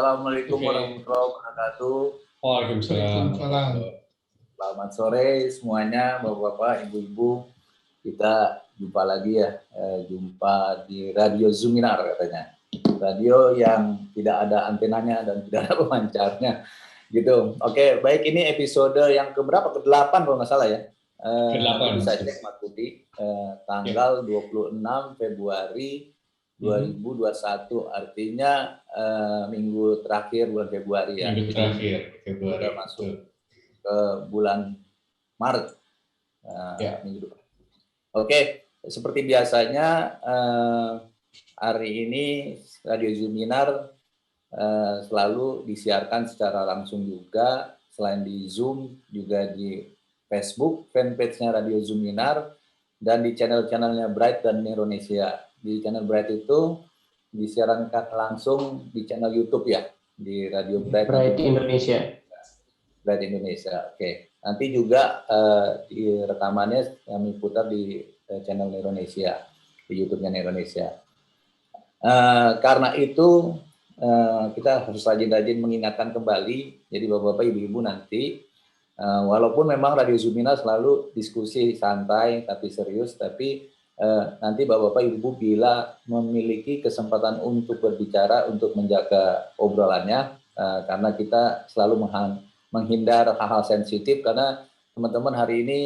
Assalamualaikum Oke. warahmatullahi wabarakatuh. Waalaikumsalam. Selamat sore semuanya, Bapak-bapak, Ibu-ibu. Kita jumpa lagi ya, jumpa di Radio Zoominar katanya. Radio yang tidak ada antenanya dan tidak ada pemancarnya. Gitu. Oke, baik, ini episode yang keberapa? Ke-8 kalau nggak salah ya. Ke-8. Bisa cek Mas Budi, tanggal 26 Februari 2021, artinya minggu terakhir bulan Februari ya. Minggu terakhir Februari. Sudah masuk ke bulan Maret minggu depan. Oke, seperti biasanya hari ini Radio Zoominar selalu disiarkan secara langsung juga, selain di Zoom juga di Facebook, fanpage-nya Radio Zoominar, dan di channel-channelnya Bright dan Indonesia. Di channel Bright itu disiarkan langsung di channel YouTube ya, di Radio Bright Indonesia. Bright Indonesia, oke. Nanti juga di rekamannya kami putar di channel Indonesia, di YouTube-nya Indonesia. Karena itu kita harus rajin-rajin mengingatkan kembali, jadi Bapak-bapak, Ibu-ibu nanti, walaupun memang Radio Zoominar selalu diskusi santai tapi serius, tapi nanti Bapak-bapak, Ibu bila memiliki kesempatan untuk berbicara, untuk menjaga obrolannya, karena kita selalu menghindar hal-hal sensitif, karena teman-teman hari ini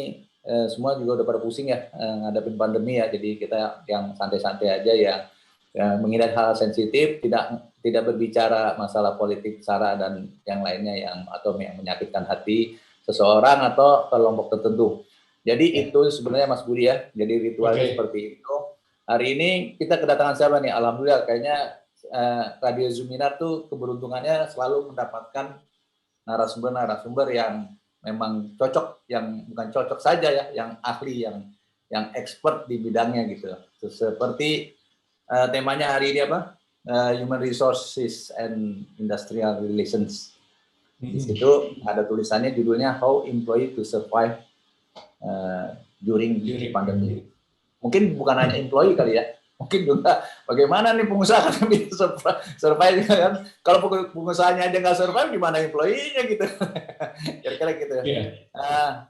semua juga udah pada pusing ya ngadepin pandemi ya, jadi kita yang santai-santai aja ya, menghindar hal sensitif, tidak berbicara masalah politik, sara dan yang lainnya yang menyakitkan hati seseorang atau kelompok tertentu. Jadi itu sebenarnya Mas Budi ya, jadi ritualnya seperti itu. Hari ini kita kedatangan siapa nih? Alhamdulillah kayaknya Radio Zoominar tuh keberuntungannya selalu mendapatkan narasumber-narasumber yang memang cocok, yang bukan cocok saja ya, yang ahli, yang expert di bidangnya gitu. Seperti temanya hari ini apa? Human Resources and Industrial Relations. Di situ ada tulisannya, judulnya How Employee to Survive during pandemic. Mungkin bukan hanya employee kali ya, mungkin juga bagaimana nih pengusaha kan bisa survive kan? Kalau pengusahanya aja nggak survive, gimana employee-nya gitu? Kira-kira gitu.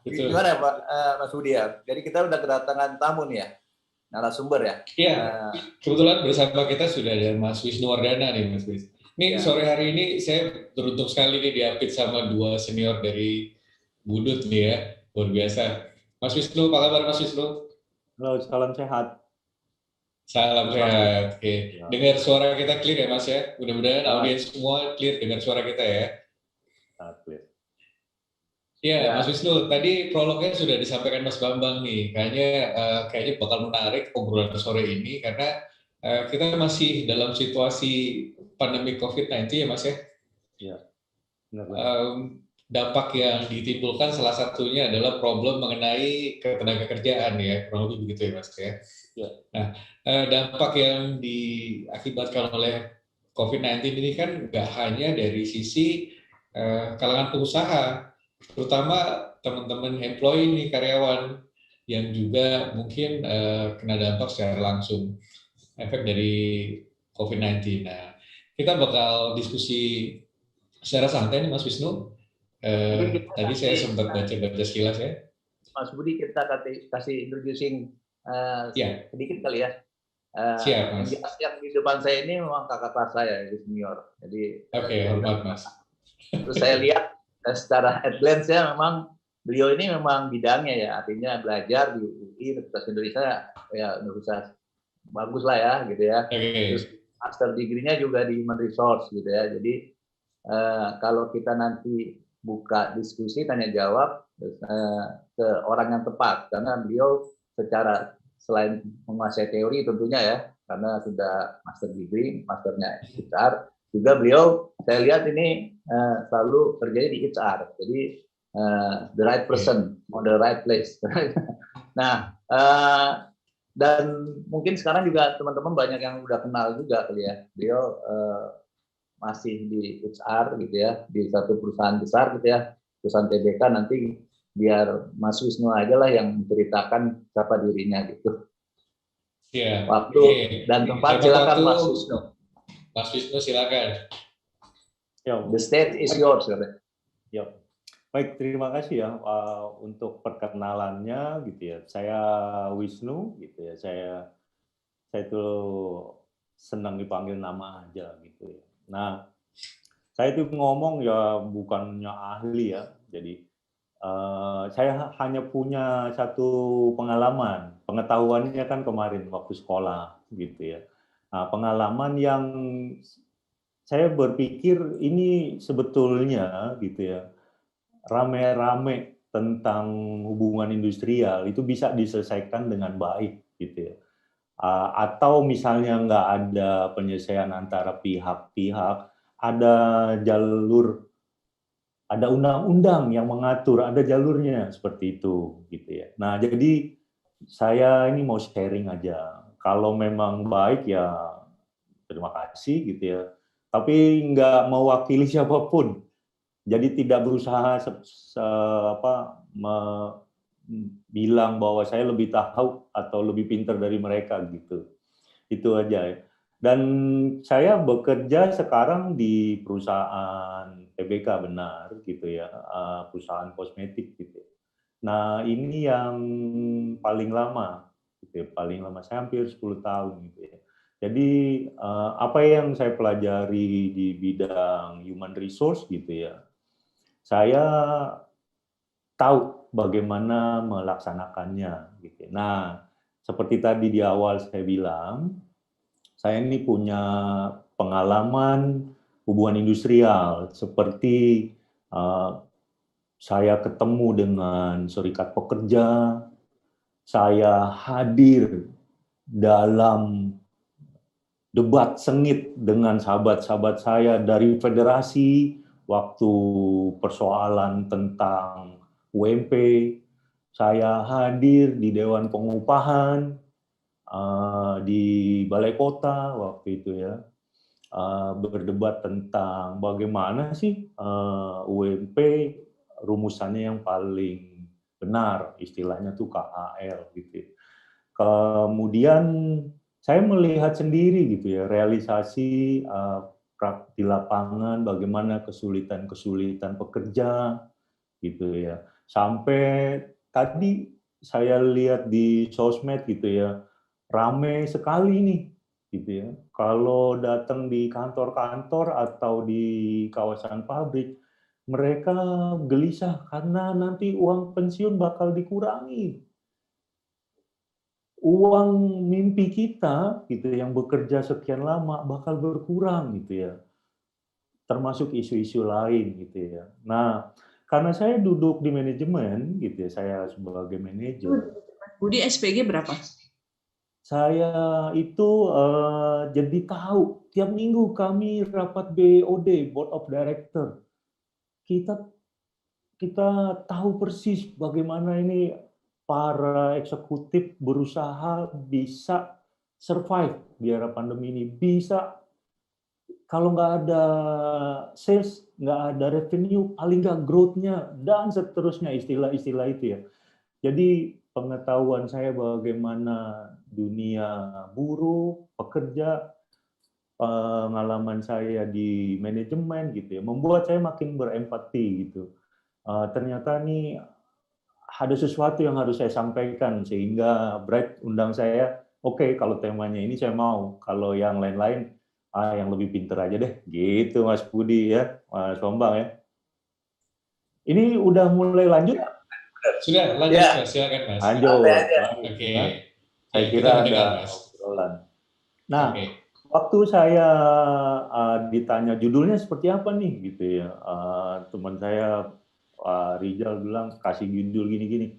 Gimana Pak Mas Budi ya? Jadi kita udah kedatangan tamu nih ya, narasumber ya. Iya. Kebetulan bersama kita sudah ada Mas Wisnu Wardana nih Mas Wisnu. Nih sore hari ini saya beruntung sekali nih diapit sama dua senior dari Budut nih ya, luar biasa. Mas Wisnu, apa kabar Mas Wisnu? Halo, salam sehat. Salam sehat. Oke. Dengar suara kita clear ya Mas ya? Mudah-mudahan audiens semua clear dengar suara kita ya. Clear. Ya, Mas Wisnu, tadi prolognya sudah disampaikan Mas Bambang nih. Kayaknya bakal menarik obrolan sore ini karena kita masih dalam situasi pandemi COVID-19 ya Mas ya? Iya. Dampak yang ditimbulkan salah satunya adalah problem mengenai ketenaga kerjaan ya, kurang lebih begitu ya Mas ya. Ya. Nah, dampak yang diakibatkan oleh COVID-19 ini kan nggak hanya dari sisi kalangan pengusaha, terutama teman-teman employee nih, karyawan yang juga mungkin kena dampak secara langsung efek dari COVID-19. Nah, kita bakal diskusi secara santai nih Mas Wisnu. Tadi saya sempat baca-baca sekilas ya. Mas Budi, kita kasih introducing sedikit kali ya. Siap, Mas. Yang di depan saya ini memang kakak kelas saya, senior. Jadi hormat Mas. Terus saya lihat secara at glance ya, memang beliau ini memang bidangnya ya, artinya belajar di UI, Universitas Indonesia, ya universitas bagus lah ya, gitu ya. Terus master degree-nya juga di Human Resource gitu ya. Jadi kalau kita nanti buka diskusi tanya jawab ke orang yang tepat, karena beliau secara selain menguasai teori tentunya ya, karena sudah master degree, masternya HR, juga beliau saya lihat ini selalu kerjanya di HR, jadi the right person on the right place. Nah, dan mungkin sekarang juga teman-teman banyak yang udah kenal juga kali ya, beliau masih di HR gitu ya, di satu perusahaan besar gitu ya, perusahaan TBK. Nanti biar Mas Wisnu aja lah yang menceritakan siapa dirinya gitu. Waktu dan tempat silakan Mas Wisnu. Mas Wisnu silakan. Ya, The stage is yours. ya. Baik, terima kasih ya untuk perkenalannya gitu ya. Saya Wisnu gitu ya. Saya itu senang dipanggil nama aja gitu ya. Nah, saya itu ngomong ya bukannya ahli ya. Jadi saya hanya punya satu pengalaman. Pengetahuannya kan kemarin waktu sekolah gitu ya. Nah, pengalaman yang saya berpikir ini sebetulnya gitu ya, rame-rame tentang hubungan industrial itu bisa diselesaikan dengan baik gitu ya. Atau misalnya nggak ada penyelesaian antara pihak-pihak, ada jalur, ada undang-undang yang mengatur, ada jalurnya seperti itu gitu ya. Nah, jadi saya ini mau sharing aja. Kalau memang baik ya terima kasih gitu ya. Tapi nggak mewakili siapapun. Jadi tidak berusaha bilang bahwa saya lebih tahu atau lebih pintar dari mereka gitu. Itu aja ya. Dan saya bekerja sekarang di perusahaan TBK benar gitu ya, perusahaan kosmetik gitu. Nah, ini yang paling lama gitu ya, paling lama saya hampir 10 tahun gitu ya. Jadi apa yang saya pelajari di bidang human resource gitu ya, saya tahu bagaimana melaksanakannya gitu. Nah, seperti tadi di awal saya bilang, saya ini punya pengalaman hubungan industrial seperti saya ketemu dengan serikat pekerja, saya hadir dalam debat sengit dengan sahabat-sahabat saya dari federasi waktu persoalan tentang UMP, saya hadir di Dewan Pengupahan di Balai Kota waktu itu ya, berdebat tentang bagaimana sih UMP rumusannya yang paling benar, istilahnya tuh KAL gitu. Kemudian saya melihat sendiri gitu ya, realisasi di lapangan bagaimana kesulitan-kesulitan pekerja gitu ya. Sampai tadi saya lihat di sosmed gitu ya, rame sekali nih gitu ya. Kalau datang di kantor-kantor atau di kawasan pabrik, mereka gelisah karena nanti uang pensiun bakal dikurangi. Uang mimpi kita gitu yang bekerja sekian lama bakal berkurang gitu ya. Termasuk isu-isu lain gitu ya. Nah, karena saya duduk di manajemen gitu ya, saya sebagai manajer. Budi SPG berapa? Saya itu jadi tahu tiap minggu kami rapat BOD, Board of Director. Kita tahu persis bagaimana ini para eksekutif berusaha bisa survive di era pandemi ini. Bisa, kalau nggak ada sales, nggak ada revenue, paling nggak growth-nya, dan seterusnya istilah-istilah itu ya. Jadi pengetahuan saya bagaimana dunia buruh, pekerja, pengalaman saya di manajemen gitu ya, membuat saya makin berempati gitu. Ternyata nih ada sesuatu yang harus saya sampaikan sehingga Bright undang saya. Oke, kalau temanya ini saya mau, kalau yang lain-lain yang lebih pinter aja deh, gitu Mas Budi ya, Mas Bambang ya. Ini udah mulai lanjut? Sudah lanjut Ya. Mas, silakan Mas. Lanjut. Oke. Saya Ya, kira kita ada mendengar, Mas. obrolan. Nah, Oke. waktu saya ditanya judulnya seperti apa nih gitu ya, teman saya Rizal bilang kasih judul gini-gini,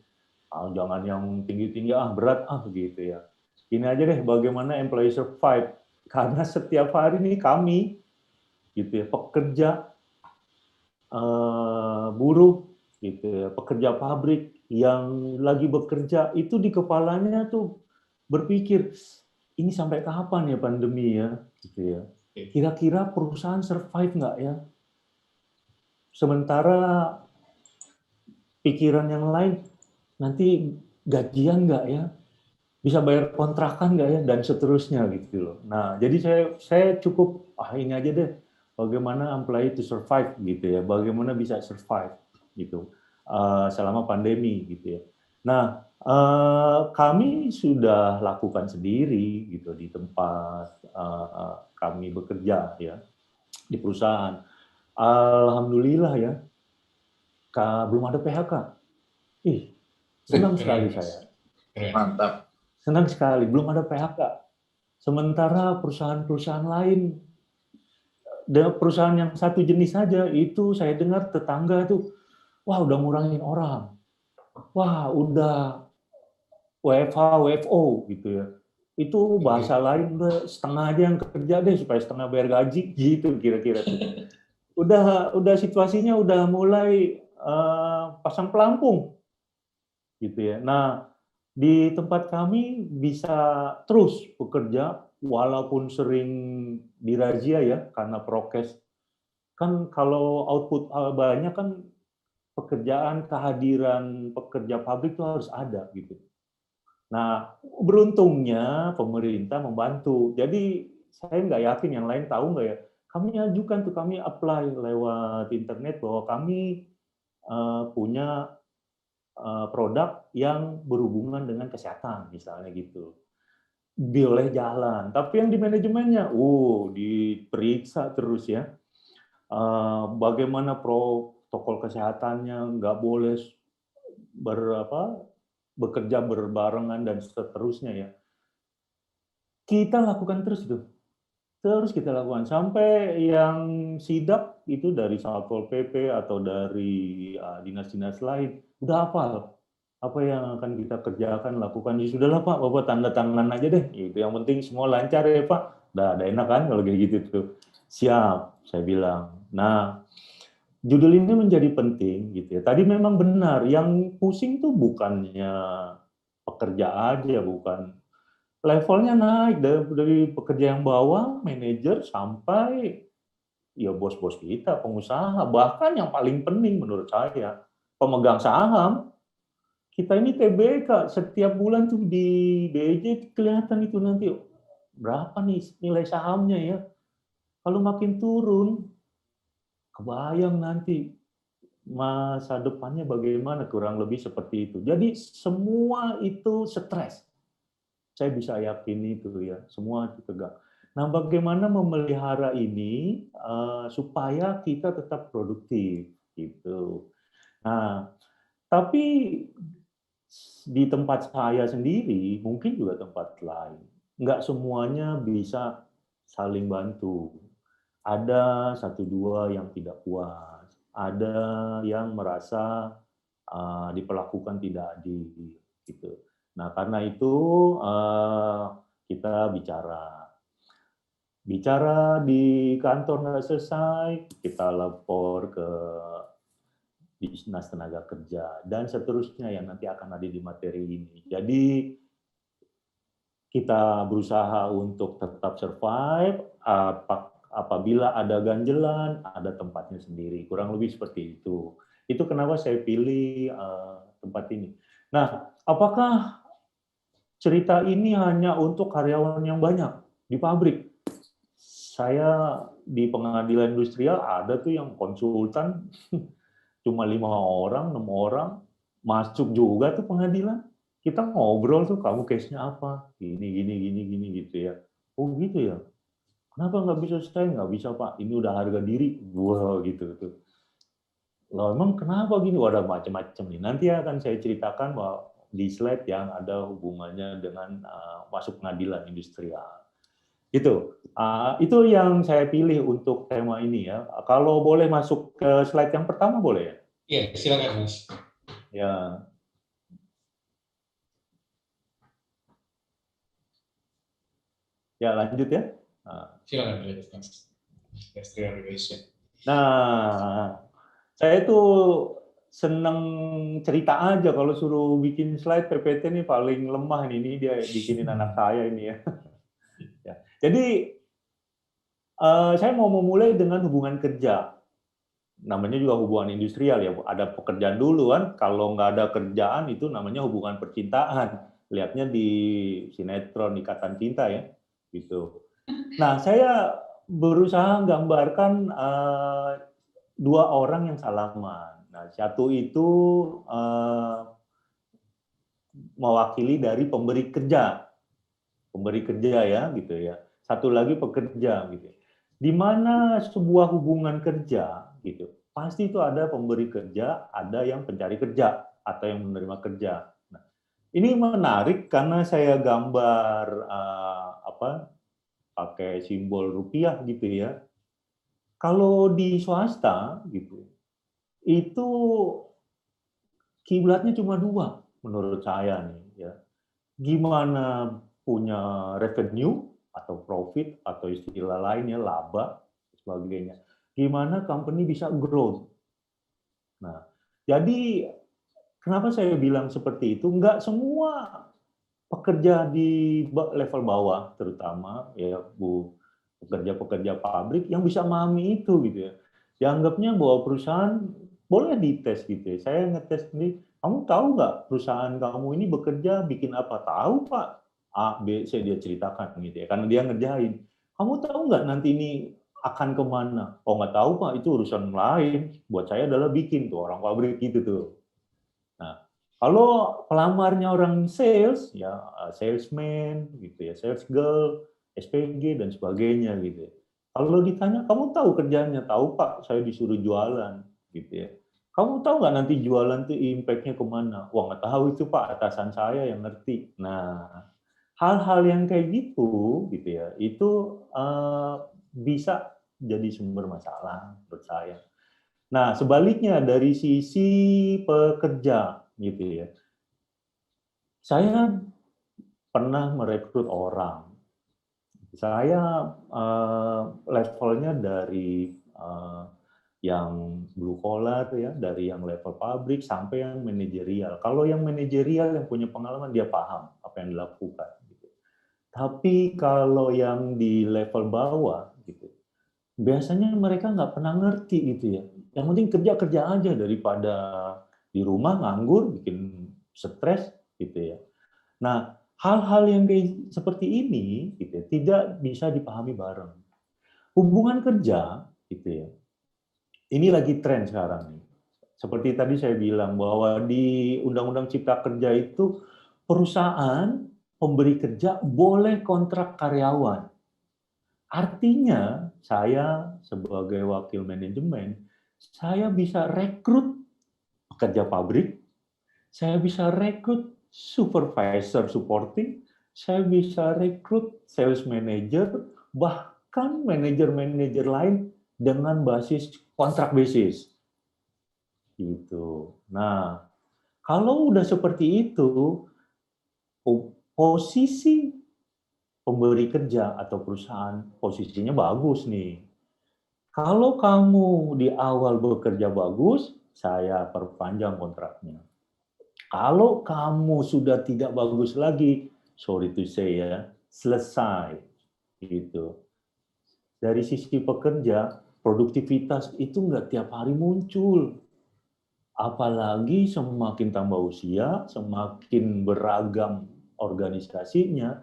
jangan yang tinggi-tinggi berat gitu ya. Ini aja deh bagaimana employee survive, karena setiap hari nih kami gitu ya, pekerja buruh gitu ya, pekerja pabrik yang lagi bekerja itu di kepalanya tuh berpikir ini sampai kapan ya pandemi ya gitu ya. Kira-kira perusahaan survive nggak ya? Sementara pikiran yang lain, nanti gajian nggak ya? Bisa bayar kontrakan nggak ya? Dan seterusnya gitu loh. Nah, jadi saya cukup, ini aja deh. bagaimana employee to survive gitu ya, bagaimana bisa survive gitu selama pandemi gitu ya. Nah, kami sudah lakukan sendiri gitu di tempat kami bekerja ya di perusahaan. Alhamdulillah ya, belum ada PHK. Ih, senang sekali saya. Mantap. Senang sekali, belum ada PHK. Sementara perusahaan-perusahaan lain, perusahaan yang satu jenis saja, itu saya dengar tetangga itu, wah udah ngurangin orang. Wah udah WFH, WFO gitu ya. Itu bahasa lain udah setengah aja yang kerja deh supaya setengah bayar gaji gitu kira-kira tuh. Udah situasinya udah mulai pasang pelampung gitu ya. Nah, di tempat kami bisa terus bekerja walaupun sering dirazia ya karena prokes. Kan kalau output banyak kan pekerjaan kehadiran pekerja pabrik itu harus ada gitu. Nah, beruntungnya pemerintah membantu. Jadi saya nggak yakin yang lain tahu nggak ya. Kami ajukan tuh, kami apply lewat internet bahwa kami punya produk yang berhubungan dengan kesehatan, misalnya gitu. Boleh jalan. Tapi yang di manajemennya, diperiksa terus ya. Bagaimana protokol kesehatannya, nggak boleh bekerja berbarengan dan seterusnya ya. Kita lakukan terus itu. Terus kita lakukan sampai yang sidak itu dari Satpol PP atau dari dinas-dinas lain udah hafal apa yang akan kita kerjakan, lakukan. Ya sudahlah Pak, Bapak tanda tangan aja deh. Itu yang penting semua lancar ya Pak. Udah enak kan kalau kayak gitu tuh. Siap, saya bilang. Nah, judul ini menjadi penting gitu ya. Tadi memang benar, yang pusing tuh bukannya pekerja aja, bukan. Levelnya naik dari pekerja yang bawah, manajer, sampai ya bos-bos kita, pengusaha, bahkan yang paling penting menurut saya, pemegang saham. Kita ini TBK, setiap bulan tuh di BEJ kelihatan itu nanti berapa nih nilai sahamnya ya. Kalau makin turun, kebayang nanti masa depannya bagaimana, kurang lebih seperti itu. Jadi semua itu stres. Saya bisa yakin itu ya, semua itu tegak. Nah, bagaimana memelihara ini supaya kita tetap produktif gitu. Nah, tapi di tempat saya sendiri, mungkin juga tempat lain, nggak semuanya bisa saling bantu. Ada satu dua yang tidak puas, ada yang merasa diperlakukan tidak adil gitu. Nah, karena itu kita bicara di kantor nggak selesai, kita lapor ke Dinas Tenaga Kerja dan seterusnya yang nanti akan ada di materi ini. Jadi kita berusaha untuk tetap survive, apabila ada ganjelan, ada tempatnya sendiri. Kurang lebih seperti itu. Itu kenapa saya pilih tempat ini. Nah, apakah cerita ini hanya untuk karyawan yang banyak di pabrik? Saya di pengadilan industrial ada tuh yang konsultan cuma 5 orang, 6 orang, masuk juga tuh pengadilan. Kita ngobrol tuh, kamu case-nya apa? Gini gitu ya. Oh gitu ya. Kenapa nggak bisa saya? Nggak bisa Pak, ini udah harga diri. Wah gitu tuh. Loh emang kenapa gini? Wadah macam-macam nih. Nanti akan saya ceritakan bahwa di slide yang ada hubungannya dengan masuk pengadilan industrial. Itu yang saya pilih untuk tema ini ya. Kalau boleh masuk ke slide yang pertama boleh ya? Iya, silakan Mas. Ya. Ya lanjut ya. Silakan Mas. Industrial Relation. Nah, saya tuh seneng cerita aja kalau suruh bikin slide. PPT ini paling lemah nih. Ini dia bikinin anak saya ini ya. Ya. Jadi saya mau memulai dengan hubungan kerja. Namanya juga hubungan industrial ya. Ada pekerjaan dulu kan. Kalau nggak ada kerjaan itu namanya hubungan percintaan. Lihatnya di sinetron Ikatan Cinta ya. Gitu. Nah, saya berusaha gambarkan dua orang yang salaman. Nah, satu itu mewakili dari pemberi kerja ya, gitu ya. Satu lagi pekerja, gitu. Di mana sebuah hubungan kerja, gitu, pasti itu ada pemberi kerja, ada yang pencari kerja atau yang menerima kerja. Nah, ini menarik karena saya gambar pakai simbol rupiah, gitu ya. Kalau di swasta, gitu, itu kiblatnya cuma dua menurut saya nih, ya. Gimana punya revenue atau profit atau istilah lainnya laba sebagainya. Gimana company bisa grow. Nah, jadi kenapa saya bilang seperti itu? Enggak semua pekerja di level bawah terutama ya Bu, pekerja-pekerja pabrik yang bisa memahami itu gitu ya. Dianggapnya bahwa perusahaan boleh dites gitu ya. Saya ngetes ini, kamu tahu nggak perusahaan kamu ini bekerja bikin apa? Tahu Pak, A, B, C dia ceritakan gitu ya. Karena dia ngerjain. Kamu tahu nggak nanti ini akan kemana? Oh nggak tahu Pak, itu urusan lain. Buat saya adalah bikin tuh orang pabrik gitu tuh. Nah, kalau pelamarnya orang sales, ya salesman, gitu ya, sales girl, SPG dan sebagainya gitu. Kalau ditanya, kamu tahu kerjanya? Tahu Pak, saya disuruh jualan, gitu ya. Kamu tahu nggak nanti jualan tuh impact-nya kemana? Wah nggak tahu itu Pak, atasan saya yang ngerti. Nah, hal-hal yang kayak gitu ya, itu bisa jadi sumber masalah menurut saya. Nah, sebaliknya dari sisi pekerja, gitu ya. Saya pernah merekrut orang. Saya levelnya dari yang blue collar ya, dari yang level pabrik sampai yang manajerial. Kalau yang manajerial yang punya pengalaman dia paham apa yang dilakukan. Gitu. Tapi kalau yang di level bawah, gitu, biasanya mereka nggak pernah ngerti gitu ya. Yang penting kerja-kerja aja daripada di rumah nganggur, bikin stres gitu ya. Nah, hal-hal yang kayak seperti ini gitu ya, tidak bisa dipahami bareng. Hubungan kerja gitu ya. Ini lagi tren sekarang nih. Seperti tadi saya bilang bahwa di Undang-Undang Cipta Kerja itu perusahaan pemberi kerja boleh kontrak karyawan. Artinya, saya sebagai wakil manajemen, saya bisa rekrut pekerja pabrik, saya bisa rekrut supervisor supporting, saya bisa rekrut sales manager, bahkan manajer-manajer lain dengan basis kontrak basis. Gitu. Nah, kalau udah seperti itu, posisi pemberi kerja atau perusahaan posisinya bagus nih. Kalau kamu di awal bekerja bagus, saya perpanjang kontraknya. Kalau kamu sudah tidak bagus lagi, sorry to say ya, selesai. Gitu. Dari sisi pekerja, produktivitas itu nggak tiap hari muncul. Apalagi semakin tambah usia, semakin beragam organisasinya,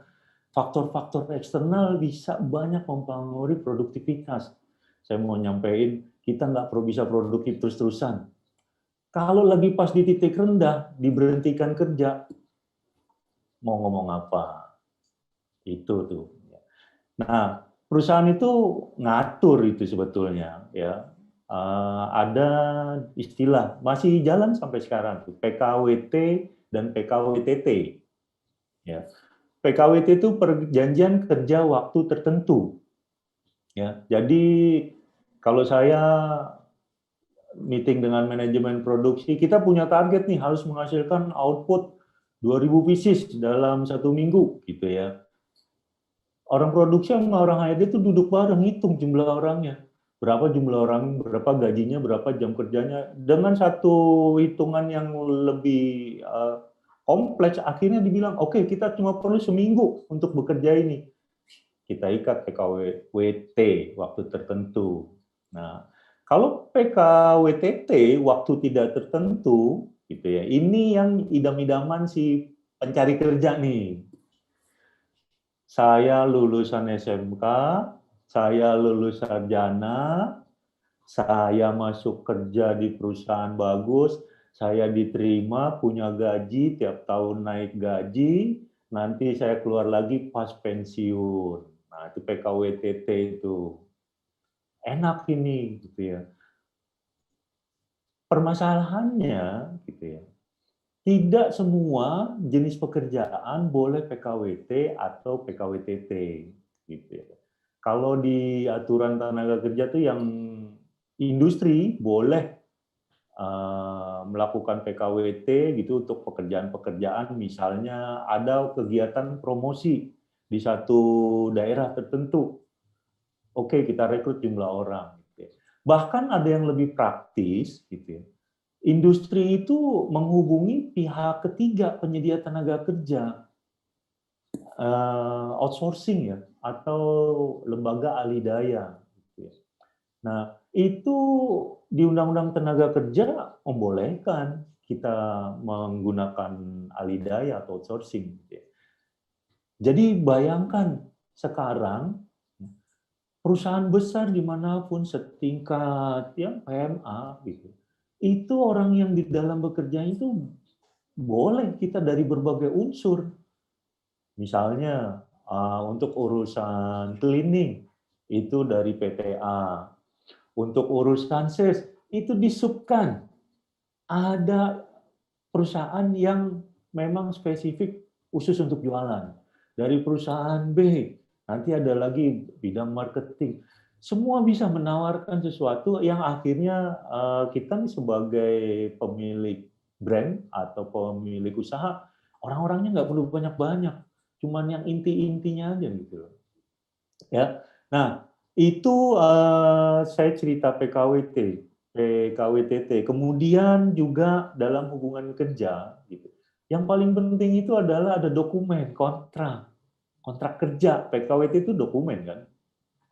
faktor-faktor eksternal bisa banyak mempengaruhi produktivitas. Saya mau nyampein, kita nggak bisa produktif terus-terusan. Kalau lagi pas di titik rendah, diberhentikan kerja, mau ngomong apa? Itu tuh. Nah, perusahaan itu ngatur itu sebetulnya, ya. Ada istilah masih jalan sampai sekarang tuh PKWT dan PKWTT. Ya. PKWT itu perjanjian kerja waktu tertentu. Ya, jadi kalau saya meeting dengan manajemen produksi, kita punya target nih harus menghasilkan output 2.000 pieces dalam 1 minggu, gitu ya. Orang produksi sama orang HRD itu duduk bareng hitung jumlah orangnya, berapa jumlah orang, berapa gajinya, berapa jam kerjanya, dengan satu hitungan yang lebih kompleks. Akhirnya dibilang, oke, kita cuma perlu seminggu untuk bekerja ini. Kita ikat PKWT waktu tertentu. Nah, kalau PKWTT waktu tidak tertentu, gitu ya. Ini yang idam-idaman si pencari kerja nih. Saya lulusan SMK, saya lulus sarjana, saya masuk kerja di perusahaan bagus, saya diterima, punya gaji, tiap tahun naik gaji, nanti saya keluar lagi pas pensiun. Nah, itu PKWTT itu. Enak ini, gitu ya. Permasalahannya, gitu ya, tidak semua jenis pekerjaan boleh PKWT atau PKWTT, gitu ya. Kalau di aturan tenaga kerja tuh yang industri boleh melakukan PKWT gitu untuk pekerjaan-pekerjaan, misalnya ada kegiatan promosi di satu daerah tertentu. Oke, kita rekrut jumlah orang. Gitu ya. Bahkan ada yang lebih praktis, gitu ya. Industri itu menghubungi pihak ketiga penyedia tenaga kerja, outsourcing ya, atau lembaga ahli daya. Gitu ya. Nah, itu di Undang-Undang Tenaga Kerja membolehkan kita menggunakan ahli daya atau outsourcing. Gitu ya. Jadi bayangkan sekarang perusahaan besar dimanapun setingkat ya PMA gitu, itu orang yang di dalam bekerja itu boleh kita dari berbagai unsur. Misalnya untuk urusan cleaning itu dari PTA, untuk urusan sales itu disubkan. Ada perusahaan yang memang spesifik khusus untuk jualan. Dari perusahaan B, nanti ada lagi bidang marketing. Semua bisa menawarkan sesuatu yang akhirnya kita sebagai pemilik brand atau pemilik usaha, orang-orangnya nggak perlu banyak-banyak, cuman yang inti-intinya aja gitu loh. Ya, nah itu saya cerita PKWTT. Kemudian juga dalam hubungan kerja, gitu. Yang paling penting itu adalah ada dokumen kontrak kerja. PKWT itu dokumen kan,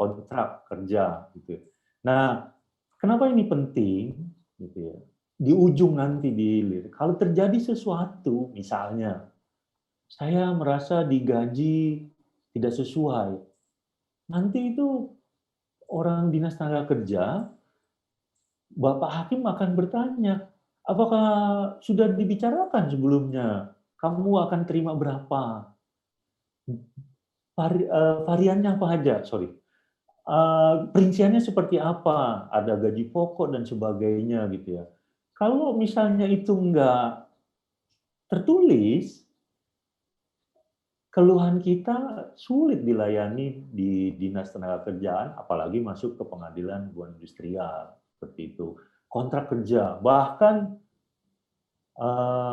kontrak kerja gitu. Nah, kenapa ini penting gitu ya? Di ujung nanti kalau terjadi sesuatu, misalnya saya merasa digaji tidak sesuai, nanti itu orang dinas tenaga kerja, Bapak Hakim akan bertanya, apakah sudah dibicarakan sebelumnya? Kamu akan terima berapa? Variannya apa aja? Sorry. Perinciannya seperti apa? Ada gaji pokok dan sebagainya gitu ya. Kalau misalnya itu enggak tertulis, keluhan kita sulit dilayani di Dinas Tenaga Kerjaan, apalagi masuk ke pengadilan hubungan industrial seperti itu. Kontrak kerja, bahkan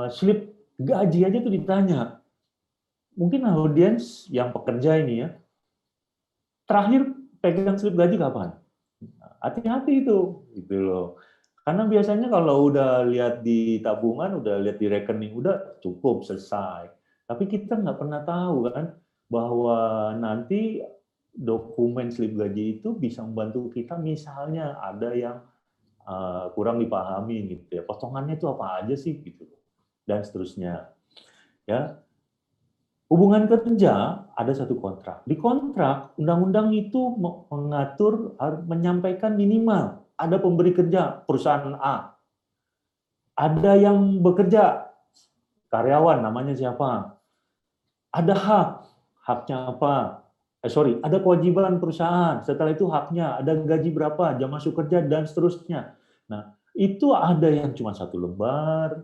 slip gaji aja tuh ditanya. Mungkin audiens yang pekerja ini ya, terakhir pegang slip gaji kapan? Hati-hati itu, gitu loh. Karena biasanya kalau udah lihat di tabungan, udah lihat di rekening, udah cukup selesai. Tapi kita nggak pernah tahu kan bahwa nanti dokumen slip gaji itu bisa membantu kita, misalnya ada yang kurang dipahami gitu ya, potongannya itu apa aja sih gitu, dan seterusnya. Ya, hubungan kerja ada satu kontrak. Di kontrak undang-undang itu mengatur harus menyampaikan minimal ada pemberi kerja perusahaan A, ada yang bekerja karyawan namanya siapa, ada haknya apa, ada kewajiban perusahaan, setelah itu haknya, ada gaji berapa, jam masuk kerja, dan seterusnya. Nah, itu ada yang cuma satu lembar,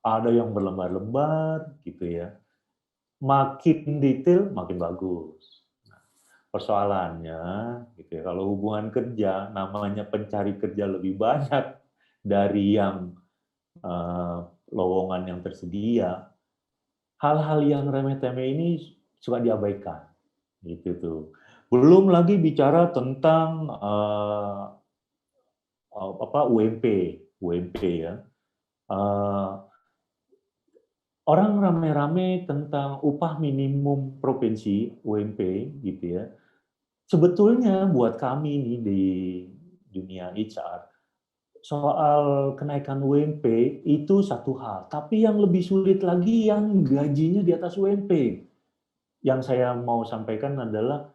ada yang berlembar-lembar, gitu ya. Makin detail, makin bagus. Nah, persoalannya, gitu ya, kalau hubungan kerja, namanya pencari kerja lebih banyak dari yang lowongan yang tersedia, hal-hal yang remeh-temeh ini suka diabaikan. Gitu tuh. Belum lagi bicara tentang UMP ya. Orang rame-rame tentang upah minimum provinsi UMP gitu ya. Sebetulnya buat kami nih di dunia HR, soal kenaikan UMP itu satu hal, tapi yang lebih sulit lagi yang gajinya di atas UMP. Yang saya mau sampaikan adalah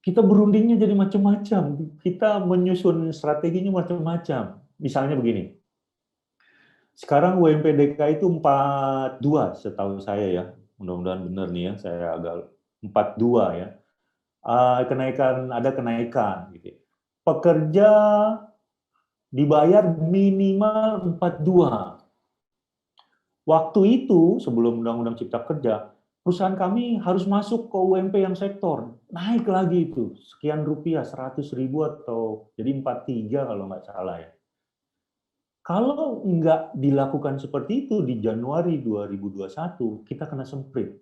kita berundingnya jadi macam-macam. Kita menyusun strateginya macam-macam. Misalnya begini, sekarang UMP DKI itu 42 setahu saya ya. Mudah-mudahan benar nih ya, saya agak 42 ya. Ada kenaikan gitu. Pekerja dibayar minimal 42. Waktu itu sebelum Undang-Undang Cipta Kerja, perusahaan kami harus masuk ke UMP yang sektor. Naik lagi itu, sekian rupiah, 100.000 atau jadi 43 kalau nggak salah ya. Kalau nggak dilakukan seperti itu di Januari 2021, kita kena semprit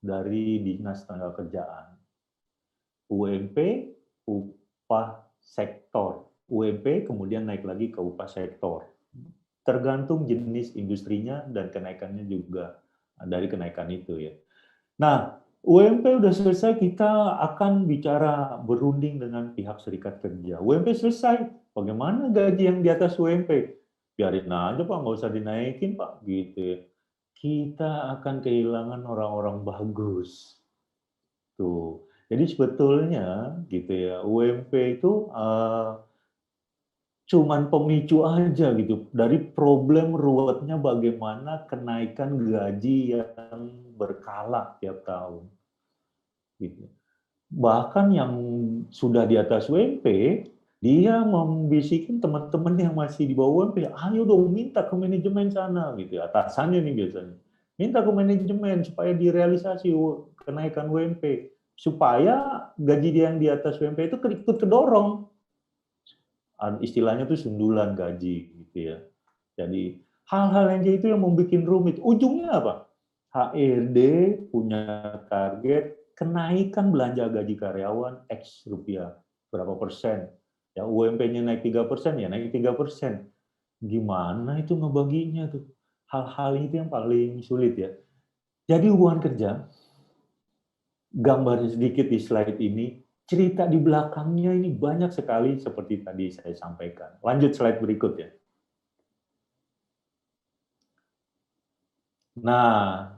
dari Dinas Tenagakerjaan. UMP, upah sektor. UMP kemudian naik lagi ke upah sektor. Tergantung jenis industrinya dan kenaikannya juga dari kenaikan itu ya. Nah, UMP udah selesai, kita akan bicara berunding dengan pihak serikat kerja. UMP selesai, bagaimana gaji yang di atas UMP? Biarin aja Pak, nggak usah dinaikin Pak, gitu ya. Kita akan kehilangan orang-orang bagus. Tuh. Jadi sebetulnya gitu ya, UMP itu cuman pemicu aja gitu dari problem ruwetnya bagaimana kenaikan gaji yang berkala tiap tahun. Gitu. Bahkan yang sudah di atas UMP, dia membisikin teman-teman yang masih di bawah UMP, ayo dong minta ke manajemen sana gitu, atasannya nih biasanya. Minta ke manajemen supaya direalisasi kenaikan UMP, supaya gaji dia yang di atas UMP itu ikut kedorong. Istilahnya tuh sundulan gaji gitu ya. Jadi hal-hal yang kayak itu yang membuat rumit. Ujungnya apa? HRD punya target kenaikan belanja gaji karyawan X rupiah, berapa persen. Ya UMP-nya naik 3%, ya naik 3%. Gimana itu ngebaginya tuh? Hal-hal itu yang paling sulit ya. Jadi hubungan kerja, gambarnya sedikit di slide ini, cerita di belakangnya ini banyak sekali seperti tadi saya sampaikan. Lanjut slide berikut ya. Nah,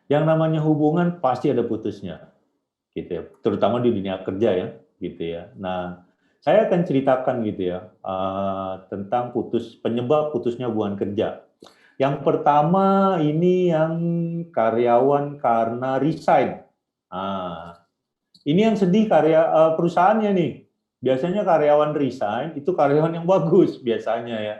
yang namanya hubungan pasti ada putusnya, gitu ya. Terutama di dunia kerja ya, gitu ya. Nah, saya akan ceritakan gitu ya tentang penyebab putusnya hubungan kerja. Yang pertama ini yang karyawan karena resign. Nah, ini yang sedih perusahaannya nih. Biasanya karyawan resign itu karyawan yang bagus biasanya ya.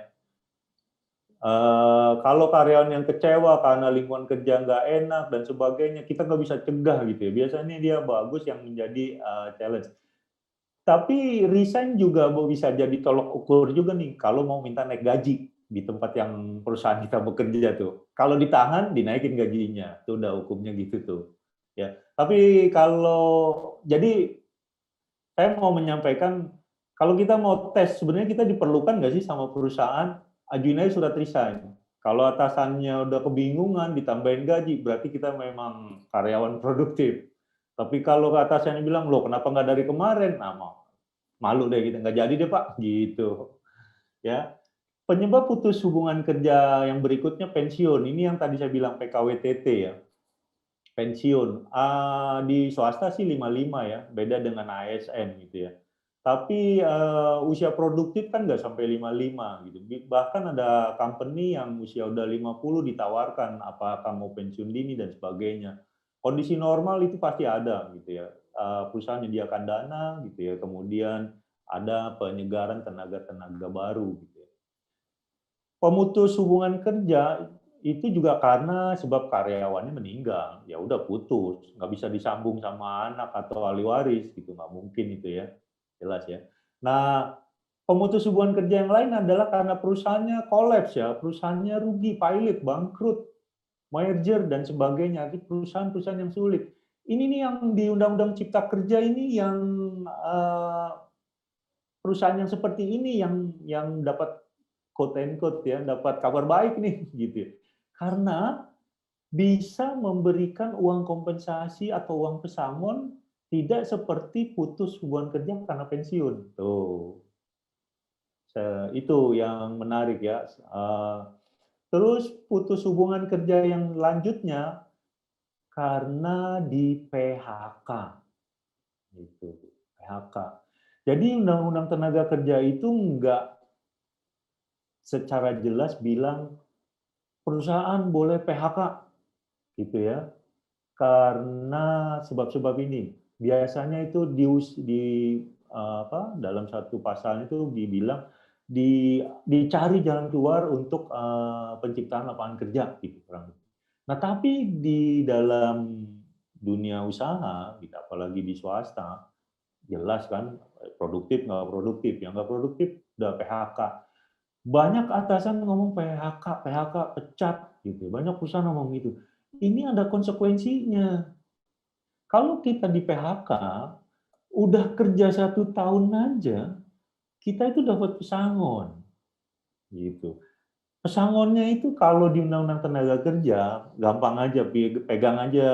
Kalau karyawan yang kecewa karena lingkungan kerja nggak enak dan sebagainya, kita nggak bisa cegah gitu ya. Biasanya dia bagus yang menjadi challenge. Tapi resign juga bisa jadi tolok ukur juga nih kalau mau minta naik gaji di tempat yang perusahaan kita bekerja tuh. Kalau ditahan, dinaikin gajinya. Itu udah hukumnya gitu tuh. Ya. Tapi jadi saya mau menyampaikan, kalau kita mau tes, sebenarnya kita diperlukan nggak sih sama perusahaan, ajuin aja surat resign. Kalau atasannya udah kebingungan, ditambahin gaji, berarti kita memang karyawan produktif. Tapi kalau atasannya bilang, loh kenapa nggak dari kemarin? Nah, malu deh kita, nggak jadi deh Pak, gitu. Ya. Penyebab putus hubungan kerja yang berikutnya pensiun. Ini yang tadi saya bilang PKWTT ya. Pensiun. Di swasta sih 55 ya, beda dengan ASN gitu ya. Tapi usia produktif kan nggak sampai 55 gitu. Bahkan ada company yang usia udah 50 ditawarkan apakah mau pensiun dini dan sebagainya. Kondisi normal itu pasti ada gitu ya. Perusahaan menyediakan dana gitu ya, kemudian ada penyegaran tenaga-tenaga baru gitu ya. Pemutus hubungan kerja itu juga karena sebab karyawannya meninggal, ya udah putus, nggak bisa disambung sama anak atau ahli waris gitu, nggak mungkin itu ya, jelas ya. Nah, pemutus hubungan kerja yang lain adalah karena perusahaannya kolaps ya, perusahaannya rugi, pilot, bangkrut, merger dan sebagainya, itu perusahaan-perusahaan yang sulit. Ini nih yang di Undang-Undang Cipta Kerja ini yang perusahaan yang seperti ini yang dapat quote and quote ya, dapat kabar baik nih gitu ya. Karena bisa memberikan uang kompensasi atau uang pesangon tidak seperti putus hubungan kerja karena pensiun. Tuh. Itu yang menarik ya. Terus putus hubungan kerja yang lanjutnya karena di PHK. Gitu, PHK. Jadi Undang-Undang Tenaga Kerja itu nggak secara jelas bilang perusahaan boleh PHK, gitu ya. Karena sebab-sebab ini. Biasanya itu dalam satu pasal itu dibilang dicari jalan keluar untuk penciptaan lapangan kerja, gitu kurang lebih. Nah, tapi di dalam dunia usaha, gitu, apalagi di swasta, jelas kan produktif nggak produktif, yang nggak produktif udah PHK. Banyak atasan ngomong PHK, PHK, pecat gitu. Banyak perusahaan ngomong gitu. Ini ada konsekuensinya. Kalau kita di PHK, udah kerja 1 tahun aja, kita itu dapat pesangon, gitu. Pesangonnya itu kalau di Undang-Undang Tenaga Kerja, gampang aja, pegang aja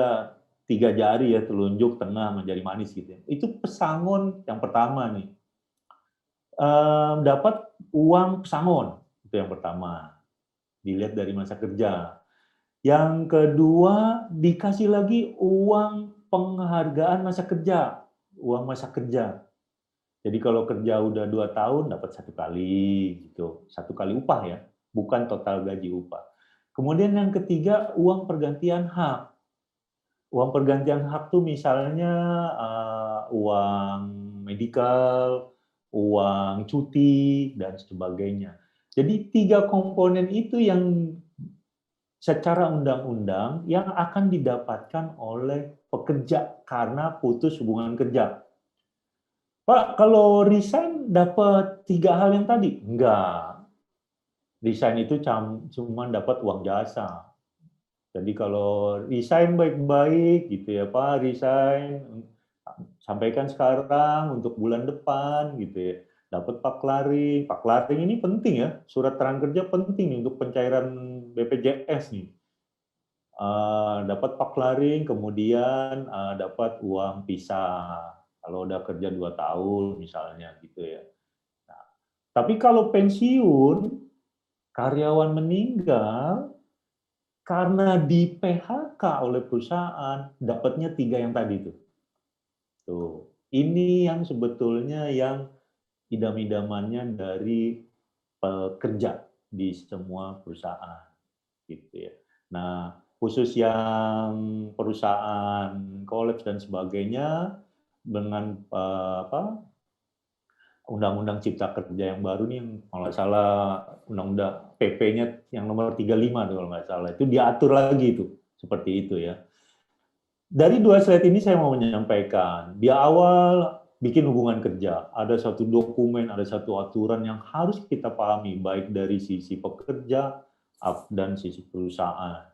3 jari ya, telunjuk, tengah, sama jari manis gitu. Itu pesangon yang pertama nih. Dapat uang pesangon, itu yang pertama. Dilihat dari masa kerja. Yang kedua, dikasih lagi uang penghargaan masa kerja, uang masa kerja. Jadi kalau kerja udah 2 tahun dapat 1 kali gitu, 1 kali upah ya, bukan total gaji upah. Kemudian yang ketiga, uang pergantian hak. Uang pergantian hak tuh misalnya uang medical, uang cuti, dan sebagainya. Jadi 3 komponen itu yang secara undang-undang yang akan didapatkan oleh pekerja karena putus hubungan kerja. Pak, kalau resign dapat 3 hal yang tadi? Enggak. Resign itu cuma dapat uang jasa. Jadi kalau resign baik-baik gitu ya Pak, resign sampaikan sekarang untuk bulan depan gitu ya. Dapat paklaring. Paklaring ini penting ya, surat terang kerja penting nih untuk pencairan BPJS nih. Dapat paklaring, kemudian dapat uang pisah. Kalau udah kerja 2 tahun misalnya gitu ya. Nah, tapi kalau pensiun, karyawan meninggal, karena di PHK oleh perusahaan, dapatnya 3 yang tadi tuh. Tuh. Ini yang sebetulnya yang idam-idamannya dari pekerja di semua perusahaan. Gitu ya. Nah, khusus yang perusahaan kolaps dan sebagainya dengan Undang-Undang Cipta Kerja yang baru nih, yang kalau nggak salah Undang-Undang PP-nya yang nomor 35 kalau nggak salah, itu diatur lagi itu seperti itu ya. Dari 2 slide ini saya mau menyampaikan, di awal bikin hubungan kerja, ada satu dokumen, ada satu aturan yang harus kita pahami, baik dari sisi pekerja dan sisi perusahaan.